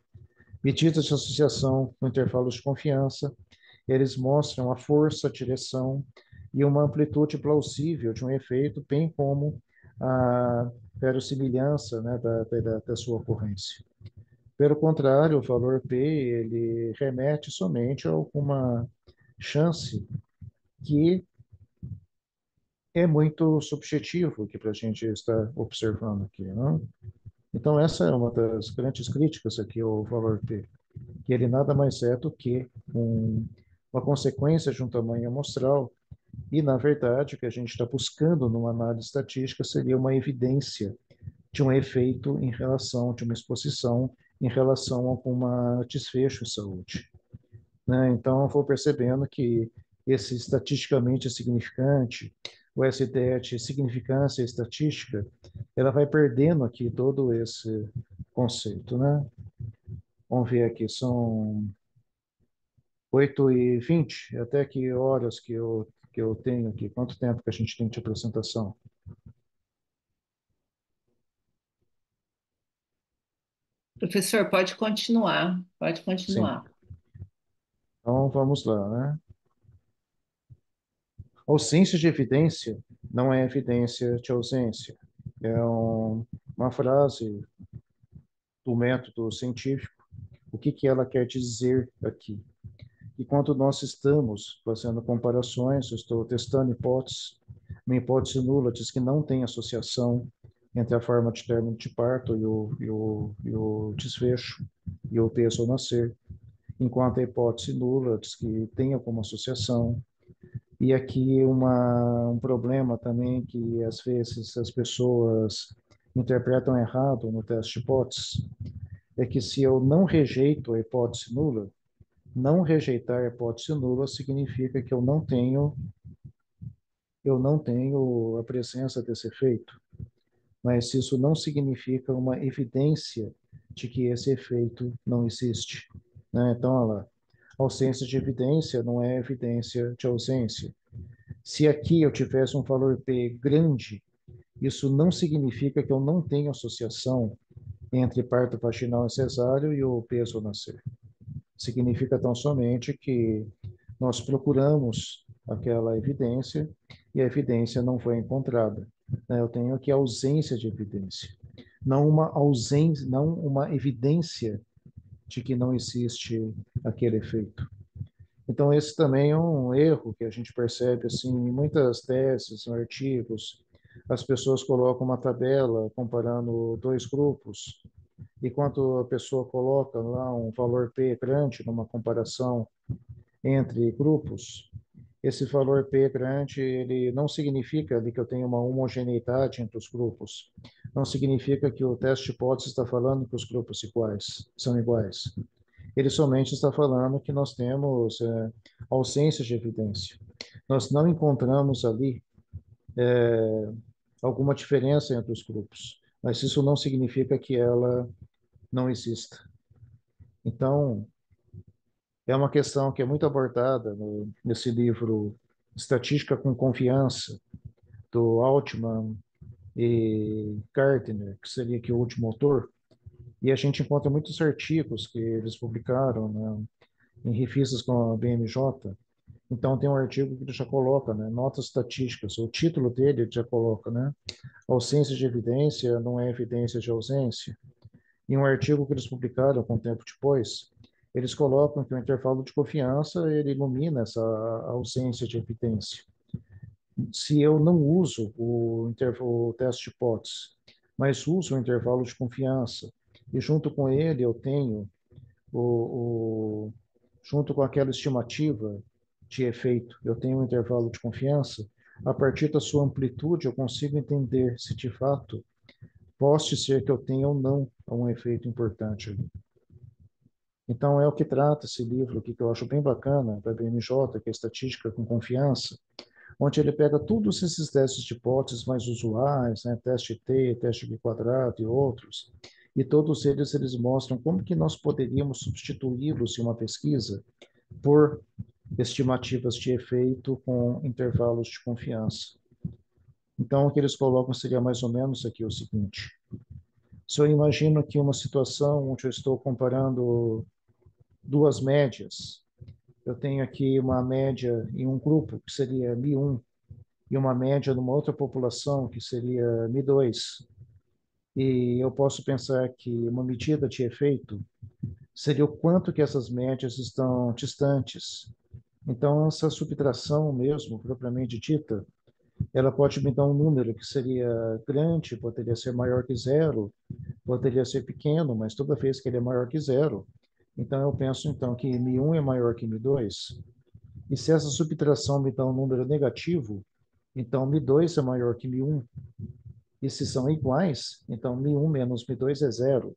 Medidas de associação com intervalos de confiança, eles mostram a força, a direção e uma amplitude plausível de um efeito, bem como a verossimilhança, né, da sua ocorrência. Pelo contrário, o valor P ele remete somente a alguma chance que é muito subjetivo que para a gente estar observando aqui, não? Então essa é uma das grandes críticas aqui ao valor P, que ele nada mais é do que uma consequência de um tamanho amostral. E, na verdade, o que a gente está buscando numa análise estatística seria uma evidência de um efeito em relação, de uma exposição em relação a algum desfecho em saúde. né? Então, eu vou percebendo que esse estatisticamente significante, ou essa ideia de significância estatística, ela vai perdendo aqui todo esse conceito, né? Vamos ver aqui, são 8h20, até que horas que eu tenho aqui? Quanto tempo que a gente tem de apresentação? Professor, pode continuar, pode Sim. continuar. Então, vamos lá, né? Ausência de evidência não é evidência de ausência. É uma frase do método científico. O que que ela quer dizer aqui? E quando nós estamos fazendo comparações, eu estou testando hipóteses, uma hipótese nula diz que não tem associação entre a forma de término de parto e o desfecho, e o peso ao nascer, enquanto a hipótese nula diz que tem alguma associação. E aqui um problema também que às vezes as pessoas interpretam errado no teste de hipótese, é que se eu não rejeito a hipótese nula, não rejeitar a hipótese nula significa que eu não tenho a presença desse efeito, mas isso não significa uma evidência de que esse efeito não existe, né? Então, olha lá, ausência de evidência não é evidência de ausência. Se aqui eu tivesse um valor P grande, isso não significa que eu não tenho associação entre parto vaginal e cesáreo e o peso ao nascer. Significa tão somente que nós procuramos aquela evidência e a evidência não foi encontrada, né? Eu tenho aqui ausência de evidência, não uma ausência, não uma evidência de que não existe aquele efeito. Então, esse também é um erro que a gente percebe assim, em muitas teses, em artigos. As pessoas colocam uma tabela comparando dois grupos, e quando a pessoa coloca lá um valor P grande numa comparação entre grupos, esse valor P grande, ele não significa ali que eu tenho uma homogeneidade entre os grupos. Não significa que o teste de hipótese está falando que os grupos são iguais. Ele somente está falando que nós temos ausência de evidência. Nós não encontramos ali alguma diferença entre os grupos, mas isso não significa que ela não exista. Então, é uma questão que é muito abordada nesse livro Estatística com Confiança, do Altman e Gardner, que seria aqui o último autor, e a gente encontra muitos artigos que eles publicaram, né, em revistas como a BMJ. Então, tem um artigo que ele já coloca, né, notas estatísticas, o título dele já coloca, né, ausência de evidência não é evidência de ausência. Em um artigo que eles publicaram algum tempo depois, eles colocam que o intervalo de confiança ele ilumina essa ausência de evidência. Se eu não uso o teste de hipótese, mas uso o intervalo de confiança, e junto com ele eu tenho junto com aquela estimativa de efeito, eu tenho um intervalo de confiança, a partir da sua amplitude eu consigo entender se de fato pode ser que eu tenha ou não um efeito importante ali. Então, é o que trata esse livro aqui, que eu acho bem bacana, da BMJ, que é Estatística com Confiança, onde ele pega todos esses testes de hipóteses mais usuais, né, teste T, teste de quadrado e outros, e todos eles mostram como que nós poderíamos substituí-los em uma pesquisa por estimativas de efeito com intervalos de confiança. Então, o que eles colocam seria mais ou menos aqui o seguinte: se eu imagino aqui uma situação onde eu estou comparando duas médias, eu tenho aqui uma média em um grupo, que seria Mi1, e uma média numa outra população, que seria Mi2. E eu posso pensar que uma medida de efeito seria o quanto que essas médias estão distantes. Então, essa subtração mesmo, propriamente dita, ela pode me dar um número que seria grande, poderia ser maior que zero, poderia ser pequeno, mas toda vez que ele é maior que zero, então eu penso então que Mi1 é maior que Mi2. E se essa subtração me dá um número negativo, então Mi2 é maior que Mi1. E se são iguais, então Mi1 menos Mi2 é zero.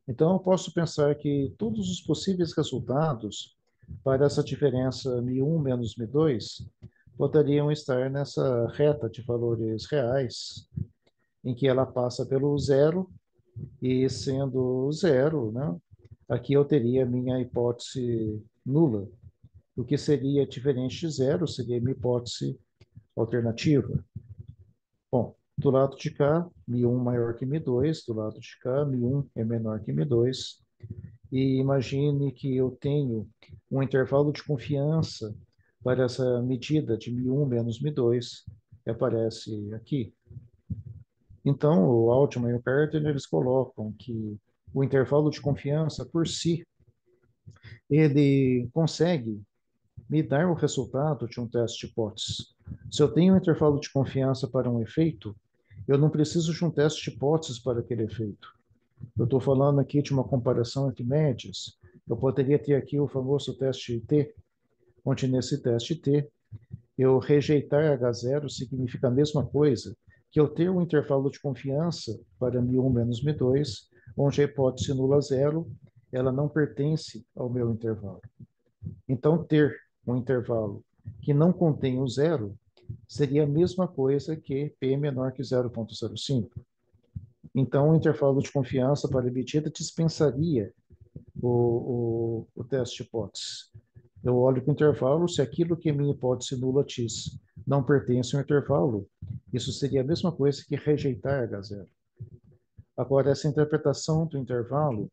Então eu posso pensar que todos os possíveis resultados para essa diferença μ1 menos μ2 poderiam estar nessa reta de valores reais, em que ela passa pelo zero, e sendo zero, né, aqui eu teria minha hipótese nula. O que seria diferente de zero seria minha hipótese alternativa. Bom, do lado de cá, μ1 maior que μ2, do lado de cá, μ1 é menor que μ2. E imagine que eu tenho um intervalo de confiança para essa medida de μ1 menos μ2, que aparece aqui. Então, o Altman e o Carter, eles colocam que o intervalo de confiança, por si, ele consegue me dar o resultado de um teste de hipóteses. Se eu tenho um intervalo de confiança para um efeito, eu não preciso de um teste de hipóteses para aquele efeito. Eu estou falando aqui de uma comparação entre médias. Eu poderia ter aqui o famoso teste T, onde nesse teste T, eu rejeitar H0 significa a mesma coisa que eu ter um intervalo de confiança para μ1 menos μ2, onde a hipótese nula zero, ela não pertence ao meu intervalo. Então, ter um intervalo que não contém o zero seria a mesma coisa que P menor que 0,05. Então, o intervalo de confiança para a medida dispensaria o teste de hipótese. Eu olho para o intervalo, se aquilo que é minha hipótese nula X não pertence ao intervalo, isso seria a mesma coisa que rejeitar H0. Agora, essa interpretação do intervalo,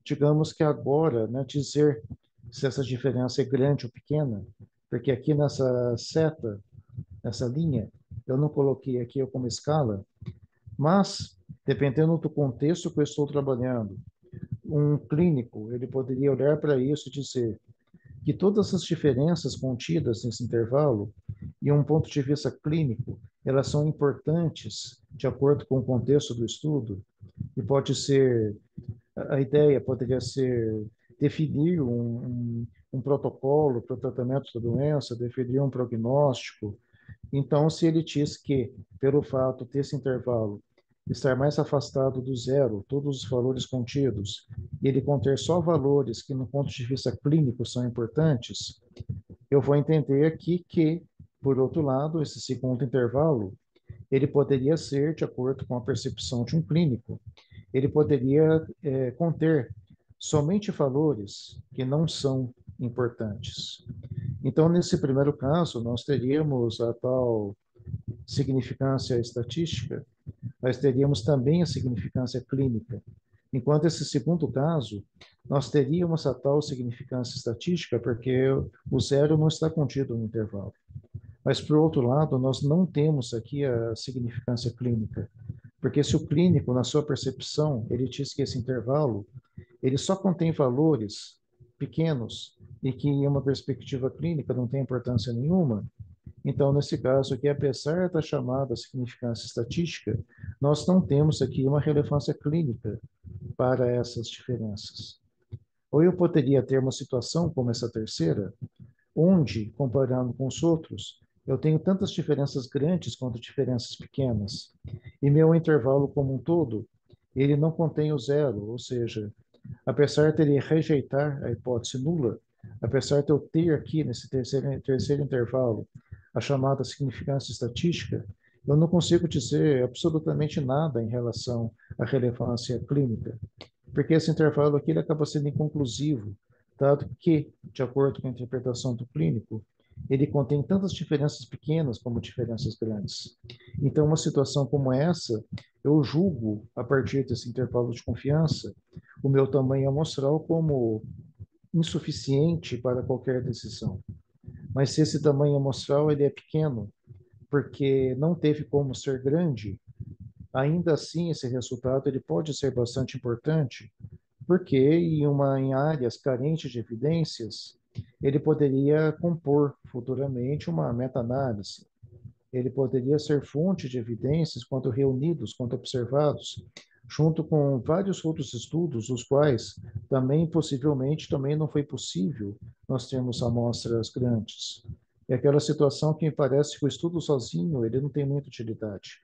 digamos que agora, né, dizer se essa diferença é grande ou pequena, porque aqui nessa seta, nessa linha, eu não coloquei aqui como escala, mas, dependendo do contexto que eu estou trabalhando, um clínico, ele poderia olhar para isso e dizer que todas as diferenças contidas nesse intervalo, e um ponto de vista clínico, elas são importantes de acordo com o contexto do estudo, e pode ser, a ideia poderia ser definir um protocolo para o tratamento da doença, definir um prognóstico. Então, se ele diz que, pelo fato desse intervalo estar mais afastado do zero, todos os valores contidos, e ele conter só valores que, no ponto de vista clínico, são importantes, eu vou entender aqui que, por outro lado, esse segundo intervalo, ele poderia ser, de acordo com a percepção de um clínico, ele poderia conter somente valores que não são importantes. Então, nesse primeiro caso, nós teríamos a tal significância estatística, nós teríamos também a significância clínica. Enquanto esse segundo caso, nós teríamos a tal significância estatística porque o zero não está contido no intervalo. Mas, por outro lado, nós não temos aqui a significância clínica, porque se o clínico, na sua percepção, ele diz que esse intervalo, ele só contém valores pequenos e que, em uma perspectiva clínica, não tem importância nenhuma, então, nesse caso aqui, apesar da chamada significância estatística, nós não temos aqui uma relevância clínica para essas diferenças. Ou eu poderia ter uma situação como essa terceira, onde, comparando com os outros, eu tenho tantas diferenças grandes quanto diferenças pequenas, e meu intervalo como um todo, ele não contém o zero, ou seja, apesar de ele rejeitar a hipótese nula, apesar de eu ter aqui nesse terceiro intervalo a chamada significância estatística, eu não consigo dizer absolutamente nada em relação à relevância clínica, porque esse intervalo aqui ele acaba sendo inconclusivo, dado que, de acordo com a interpretação do clínico, ele contém tantas diferenças pequenas como diferenças grandes. Então, uma situação como essa, eu julgo, a partir desse intervalo de confiança, o meu tamanho amostral como insuficiente para qualquer decisão. Mas se esse tamanho amostral ele é pequeno, porque não teve como ser grande, ainda assim esse resultado ele pode ser bastante importante, porque em áreas carentes de evidências, ele poderia compor futuramente uma meta-análise. Ele poderia ser fonte de evidências quando reunidos, quando observados, junto com vários outros estudos, os quais também possivelmente também não foi possível nós termos amostras grandes. É aquela situação que me parece que o estudo sozinho ele não tem muita utilidade,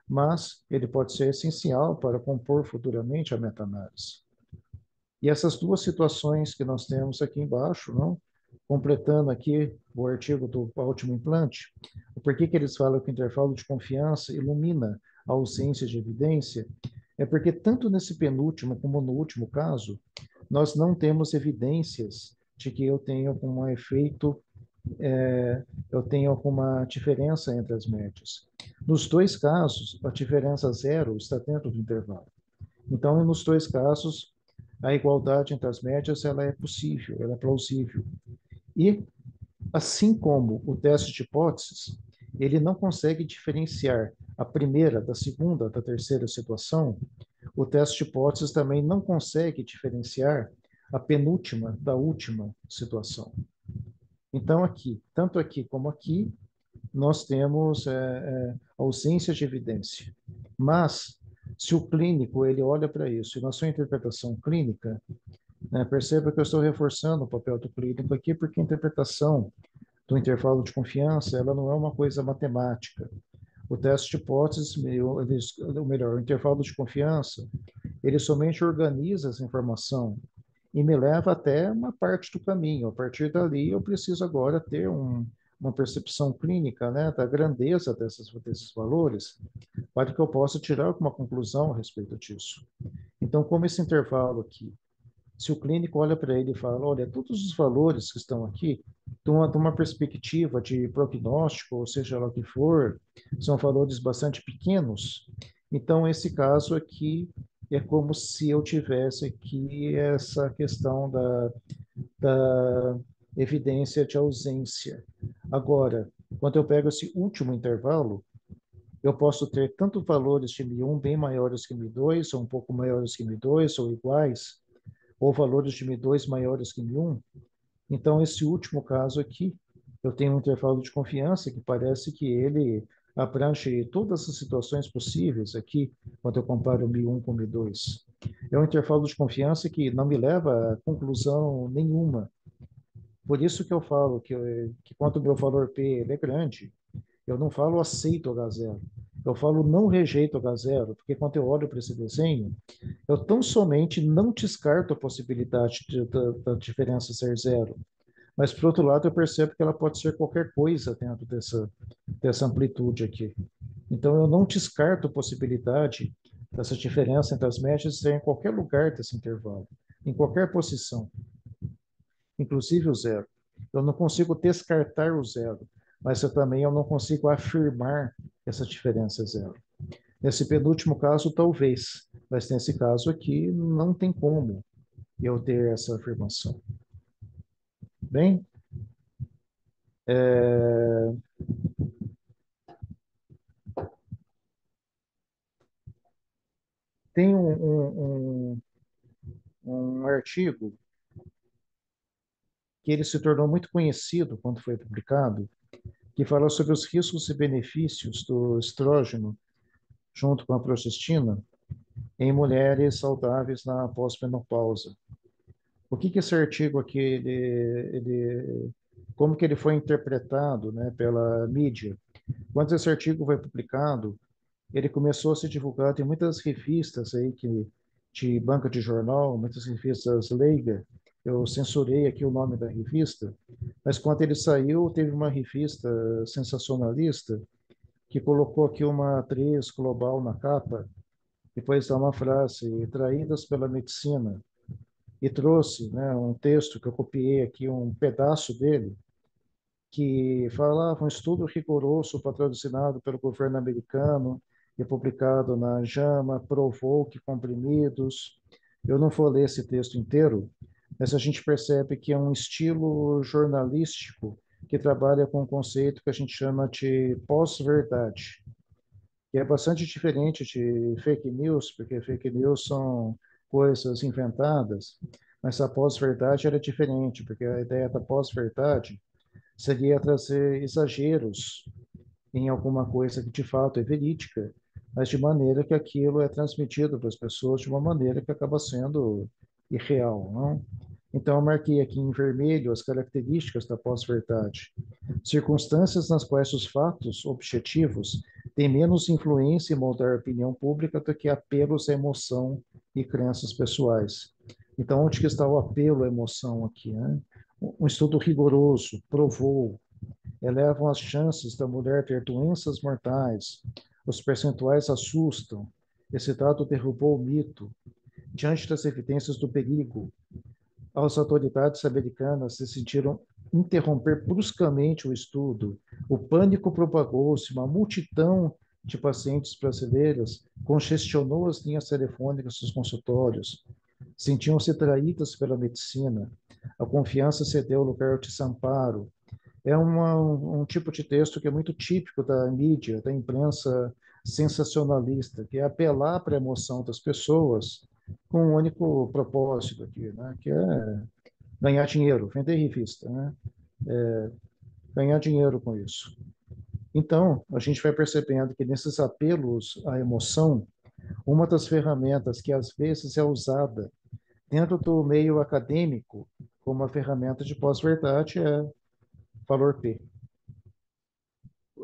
mas ele pode ser essencial para compor futuramente a meta-análise. E essas duas situações que nós temos aqui embaixo, não? Completando aqui o artigo do último implante, por que que eles falam que o intervalo de confiança ilumina a ausência de evidência? É porque tanto nesse penúltimo como no último caso, nós não temos evidências de que eu tenho um efeito, eu tenho alguma diferença entre as médias. Nos dois casos, a diferença zero está dentro do intervalo. Então, nos dois casos, a igualdade entre as médias ela é possível, ela é plausível. E, assim como o teste de hipóteses, ele não consegue diferenciar a primeira da segunda, da terceira situação, o teste de hipóteses também não consegue diferenciar a penúltima da última situação. Então, aqui, tanto aqui como aqui, nós temos ausência de evidência. Mas, se o clínico ele olha para isso, e na sua interpretação clínica, né, perceba que eu estou reforçando o papel do clínico aqui, porque a interpretação do intervalo de confiança ela não é uma coisa matemática. O teste de hipóteses, ou melhor, o intervalo de confiança, ele somente organiza essa informação e me leva até uma parte do caminho. A partir dali, eu preciso agora ter uma percepção clínica, né, da grandeza desses valores, para que eu possa tirar alguma conclusão a respeito disso. Então, como esse intervalo aqui, se o clínico olha para ele e fala, olha, todos os valores que estão aqui, de uma perspectiva de prognóstico, ou seja lá o que for, são valores bastante pequenos, então esse caso aqui é como se eu tivesse aqui essa questão da evidência de ausência. Agora, quando eu pego esse último intervalo, eu posso ter tanto valores de Mi1 bem maiores que Mi2, ou um pouco maiores que Mi2, ou iguais, ou valores de Mi2 maiores que Mi1. Então, esse último caso aqui, eu tenho um intervalo de confiança que parece que ele abrange todas as situações possíveis aqui, quando eu comparo o Mi1 com o Mi2. É um intervalo de confiança que não me leva a conclusão nenhuma. Por isso que eu falo que quando o meu valor P ele é grande, eu não falo aceito H0. Eu falo não rejeito H0, porque quando eu olho para esse desenho, eu tão somente não descarto a possibilidade da diferença ser zero. Mas, por outro lado, eu percebo que ela pode ser qualquer coisa dentro dessa amplitude aqui. Então, eu não descarto a possibilidade dessa diferença entre as médias ser em qualquer lugar desse intervalo, em qualquer posição, inclusive o zero. Eu não consigo descartar o zero, mas eu não consigo afirmar que essa diferença é zero. Nesse penúltimo caso, talvez, mas nesse caso aqui, não tem como eu ter essa afirmação. Bem, é, tem um artigo que ele se tornou muito conhecido quando foi publicado, que fala sobre os riscos e benefícios do estrógeno junto com a progestina em mulheres saudáveis na pós-menopausa. O que que esse artigo aqui, como que ele foi interpretado, né, pela mídia? Quando esse artigo foi publicado, ele começou a ser divulgado em muitas revistas aí de banca de jornal, muitas revistas leigas. Eu censurei aqui o nome da revista, mas quando ele saiu, teve uma revista sensacionalista que colocou aqui uma atriz global na capa, depois dá uma frase, traídas pela medicina, e trouxe, né, um texto que eu copiei aqui, um pedaço dele, que falava um estudo rigoroso patrocinado pelo governo americano e publicado na JAMA provou que comprimidos. Eu não vou ler esse texto inteiro, mas a gente percebe que é um estilo jornalístico que trabalha com um conceito que a gente chama de pós-verdade, que é bastante diferente de fake news, porque fake news são coisas inventadas, mas a pós-verdade era diferente, porque a ideia da pós-verdade seria trazer exageros em alguma coisa que de fato é verídica, mas de maneira que aquilo é transmitido para as pessoas de uma maneira que acaba sendo irreal, não? Então, eu marquei aqui em vermelho as características da pós-verdade. Circunstâncias nas quais os fatos objetivos têm menos influência em moldar a opinião pública do que apelos à emoção e crenças pessoais. Então, onde que está o apelo à emoção aqui, né? Um estudo rigoroso provou, elevam as chances da mulher ter doenças mortais, os percentuais assustam, esse dado derrubou o mito, diante das evidências do perigo, as autoridades americanas decidiram interromper bruscamente o estudo. O pânico propagou-se, uma multidão de pacientes brasileiras congestionou as linhas telefônicas dos consultórios, sentiam-se traídas pela medicina, a confiança cedeu ao lugar de desamparo. É um tipo de texto que é muito típico da mídia, da imprensa sensacionalista, que é apelar para a emoção das pessoas com um único propósito aqui, né? Que é ganhar dinheiro, vender revista, né? Ganhar dinheiro com isso. Então, a gente vai percebendo que nesses apelos à emoção, uma das ferramentas que às vezes é usada dentro do meio acadêmico como uma ferramenta de pós-verdade é valor P.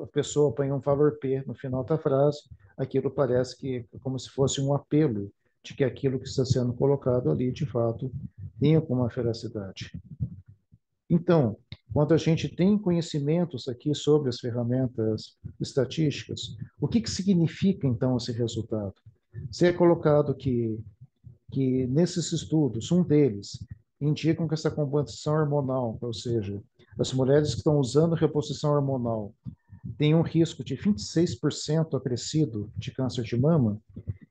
A pessoa põe um valor P no final da frase, aquilo parece que é como se fosse um apelo de que aquilo que está sendo colocado ali, de fato, tem alguma veracidade. Então, quando a gente tem conhecimentos aqui sobre as ferramentas estatísticas, o que significa então esse resultado? Se é colocado que nesses estudos, um deles, indicam que essa composição hormonal, ou seja, as mulheres que estão usando reposição hormonal têm um risco de 26% acrescido de câncer de mama,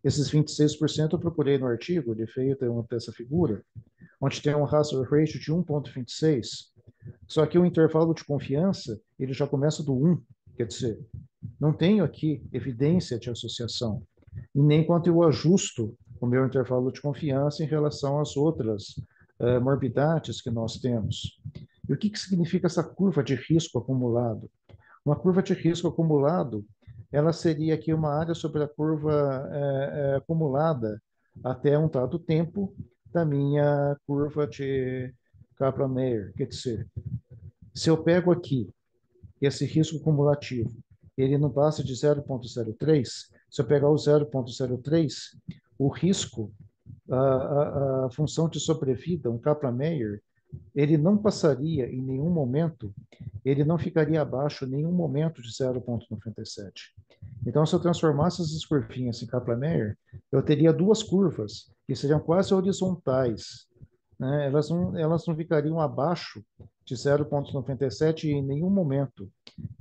esses 26% eu procurei no artigo, ele veio ter essa figura, onde tem um hazard ratio de 1,26. Só que o intervalo de confiança, ele já começa do 1, quer dizer, não tenho aqui evidência de associação, e nem quanto eu ajusto o meu intervalo de confiança em relação às outras morbidades que nós temos. E o que significa essa curva de risco acumulado? Uma curva de risco acumulado, ela seria aqui uma área sobre a curva acumulada até um dado tempo da minha curva de Kaplan-Meier. Quer dizer, se eu pego aqui esse risco cumulativo, ele não passa de 0,03, se eu pegar o 0,03, o risco, a função de sobrevida, um Kaplan-Meier, ele não passaria em nenhum momento, ele não ficaria abaixo em nenhum momento de 0,97. Então, se eu transformasse essas curvinhas em Kaplan-Meier, eu teria duas curvas que seriam quase horizontais, né? Elas não ficariam abaixo de 0,97 em nenhum momento.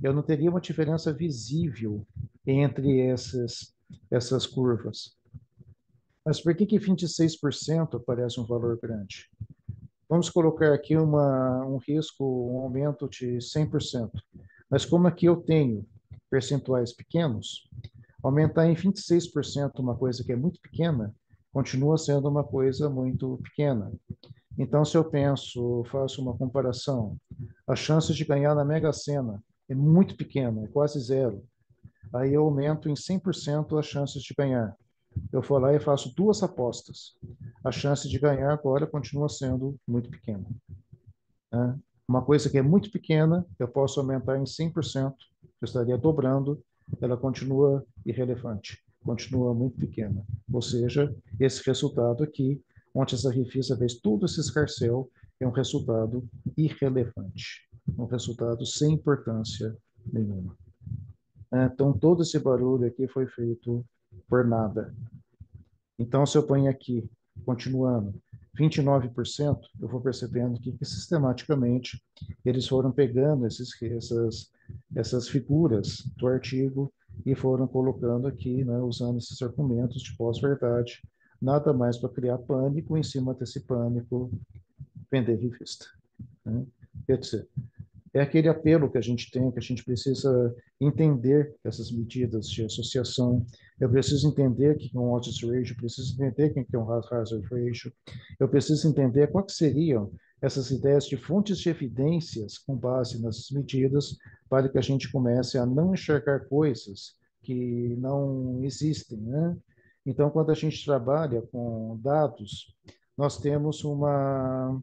Eu não teria uma diferença visível entre essas curvas. Mas por que 26% parece um valor grande? Vamos colocar aqui um risco, um aumento de 100%. Mas como aqui eu tenho percentuais pequenos, aumentar em 26% uma coisa que é muito pequena, continua sendo uma coisa muito pequena. Então, se eu faço uma comparação, a chance de ganhar na Mega Sena é muito pequena, é quase zero. Aí eu aumento em 100% as chances de ganhar. Eu vou lá e faço duas apostas. A chance de ganhar agora continua sendo muito pequena, né? Uma coisa que é muito pequena, eu posso aumentar em 100%, eu estaria dobrando, ela continua irrelevante, continua muito pequena. Ou seja, esse resultado aqui, onde essa revista fez todo esse escarcéu, é um resultado irrelevante, um resultado sem importância nenhuma. Então, todo esse barulho aqui foi feito por nada. Então, se eu ponho aqui, continuando, 29%, eu vou percebendo que sistematicamente eles foram pegando essas figuras do artigo e foram colocando aqui, né, usando esses argumentos de pós-verdade, nada mais para criar pânico, em cima desse pânico, vender revista, né? Quer dizer, é aquele apelo que a gente tem, que a gente precisa entender essas medidas de associação. Eu preciso entender o que é um odds ratio, preciso entender o que é um hazard ratio. Eu preciso entender quais seriam essas ideias de fontes de evidências com base nessas medidas, para que a gente comece a não enxergar coisas que não existem, né? Então, quando a gente trabalha com dados, nós temos uma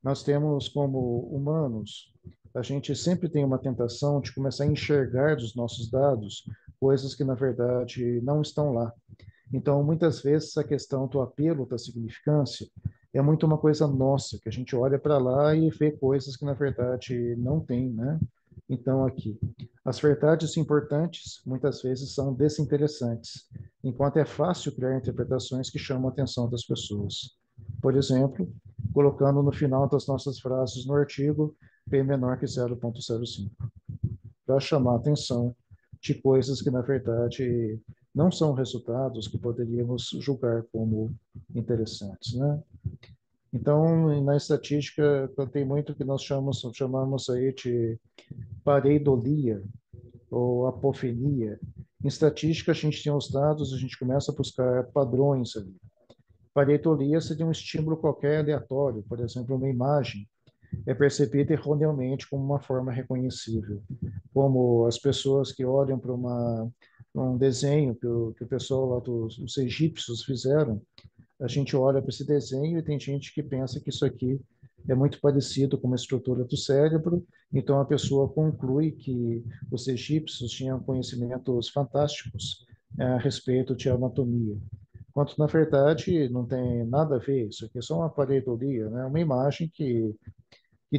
nós temos como humanos, a gente sempre tem uma tentação de começar a enxergar dos nossos dados coisas que na verdade não estão lá. Então, muitas vezes a questão do apelo da significância, é muito uma coisa nossa, que a gente olha para lá e vê coisas que na verdade não tem, né? Então aqui, as verdades importantes muitas vezes são desinteressantes, enquanto é fácil criar interpretações que chamam a atenção das pessoas. Por exemplo, colocando no final das nossas frases no artigo p menor que 0,05, para chamar a atenção de coisas que na verdade não são resultados que poderíamos julgar como interessantes, né? Então, na estatística, tem muito que nós chamamos aí de pareidolia ou apofenia. Em estatística, a gente tem os dados, a gente começa a buscar padrões ali. Pareidolia seria um estímulo qualquer aleatório, por exemplo, uma imagem é percebida erroneamente como uma forma reconhecível, como as pessoas que olham para um desenho que o pessoal lá os egípcios fizeram, a gente olha para esse desenho e tem gente que pensa que isso aqui é muito parecido com uma estrutura do cérebro, então a pessoa conclui que os egípcios tinham conhecimentos fantásticos a respeito de anatomia. Quanto, na verdade, não tem nada a ver, isso aqui é só uma pareidolia, né? Uma imagem que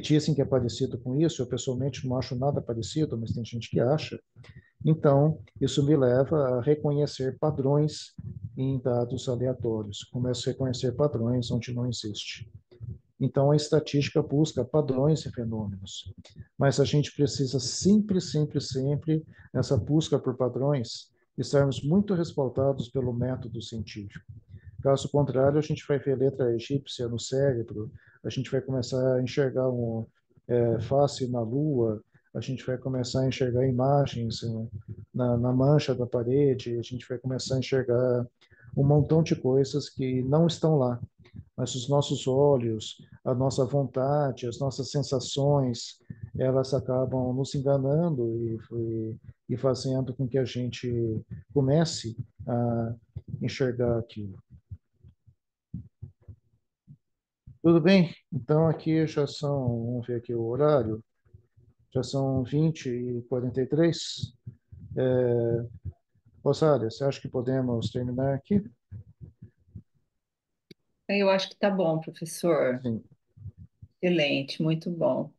dizem que é parecido com isso, eu pessoalmente não acho nada parecido, mas tem gente que acha. Então, isso me leva a reconhecer padrões em dados aleatórios. Começo a reconhecer padrões onde não existe. Então, a estatística busca padrões e fenômenos. Mas a gente precisa sempre, sempre, sempre, nessa busca por padrões, estarmos muito respaldados pelo método científico. Caso contrário, a gente vai ver letra egípcia no cérebro, a gente vai começar a enxergar face na lua, a gente vai começar a enxergar imagens na mancha da parede, a gente vai começar a enxergar um montão de coisas que não estão lá, mas os nossos olhos, a nossa vontade, as nossas sensações, elas acabam nos enganando e fazendo com que a gente comece a enxergar aquilo. Tudo bem? Então aqui já são, vamos ver aqui o horário, já são 20h43. Rosália, você acha que podemos terminar aqui? Eu acho que tá bom, professor. Sim. Excelente, muito bom.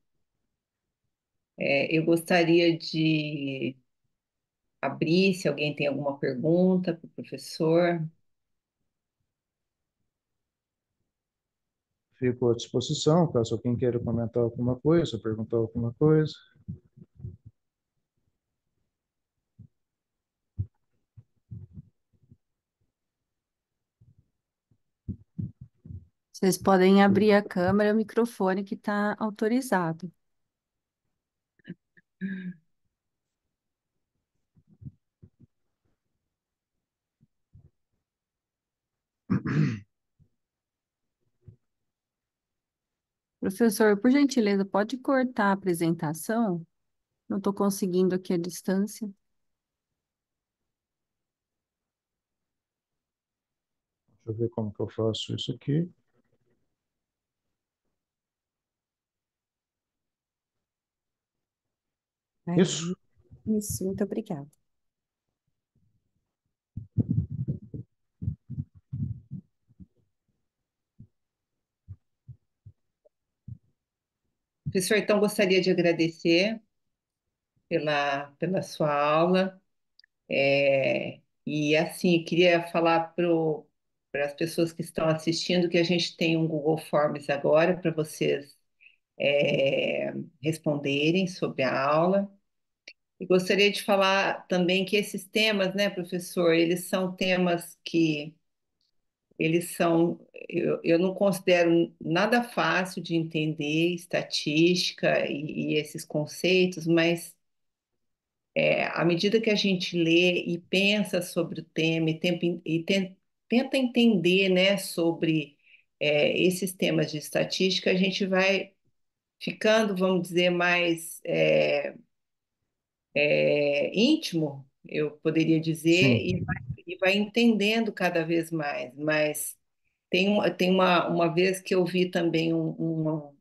Eu gostaria de abrir, se alguém tem alguma pergunta para o professor. Fico à disposição, caso alguém queira comentar alguma coisa, perguntar alguma coisa. Vocês podem abrir a câmera e o microfone que está autorizado. Professor, por gentileza, pode cortar a apresentação? Não estou conseguindo aqui a distância. Deixa eu ver como que eu faço isso aqui. Aí, Isso? isso, muito obrigada. Professor, então gostaria de agradecer pela sua aula. E assim, queria falar para as pessoas que estão assistindo que a gente tem um Google Forms agora para vocês é, responderem sobre a aula. E gostaria de falar também que esses temas, né, professor, eles são temas que eles são, eu não considero nada fácil de entender estatística e esses conceitos, mas à medida que a gente lê e pensa sobre o tema tenta entender, né, sobre esses temas de estatística, a gente vai ficando, vamos dizer, mais íntimo, eu poderia dizer, Sim. e vai entendendo cada vez mais. Mas tem uma vez que eu vi também uma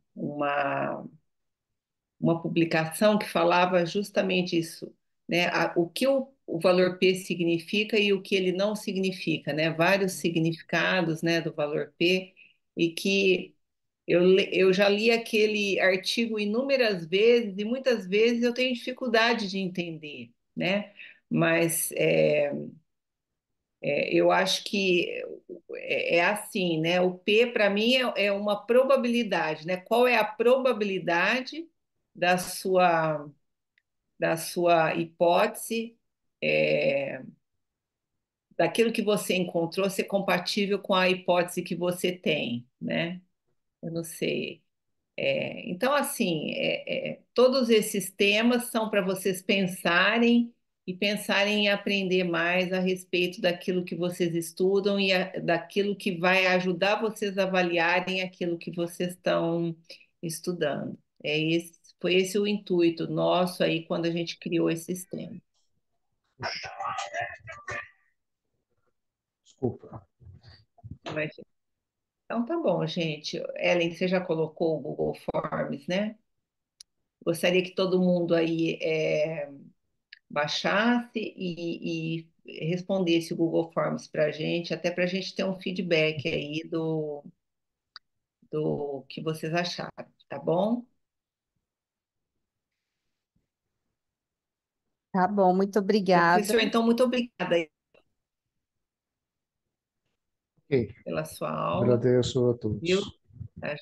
publicação que falava justamente isso, né? O que o valor P significa e o que ele não significa, né? Vários significados, né, do valor P. e que eu já li aquele artigo inúmeras vezes e muitas vezes eu tenho dificuldade de entender, né? Mas eu acho que é assim, né? O P para mim é uma probabilidade, né? Qual é a probabilidade da sua hipótese, daquilo que você encontrou ser compatível com a hipótese que você tem, né? Eu não sei. Então, assim, todos esses temas são para vocês pensarem e pensarem em aprender mais a respeito daquilo que vocês estudam e daquilo que vai ajudar vocês a avaliarem aquilo que vocês estão estudando. Foi esse o intuito nosso aí quando a gente criou esse sistema. Desculpa. Mas, então, tá bom, gente. Ellen, você já colocou o Google Forms, né? Gostaria que todo mundo aí baixasse e respondesse o Google Forms para a gente, até para a gente ter um feedback aí do que vocês acharam, tá bom? Tá bom, muito obrigada. Professor, então, muito obrigada aí Ok, pela sua aula, agradeço a viu? todos. Tá?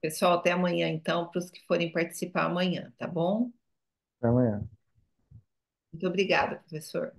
Pessoal, até amanhã, então, para os que forem participar amanhã, tá bom? Até amanhã. Muito obrigada, professor.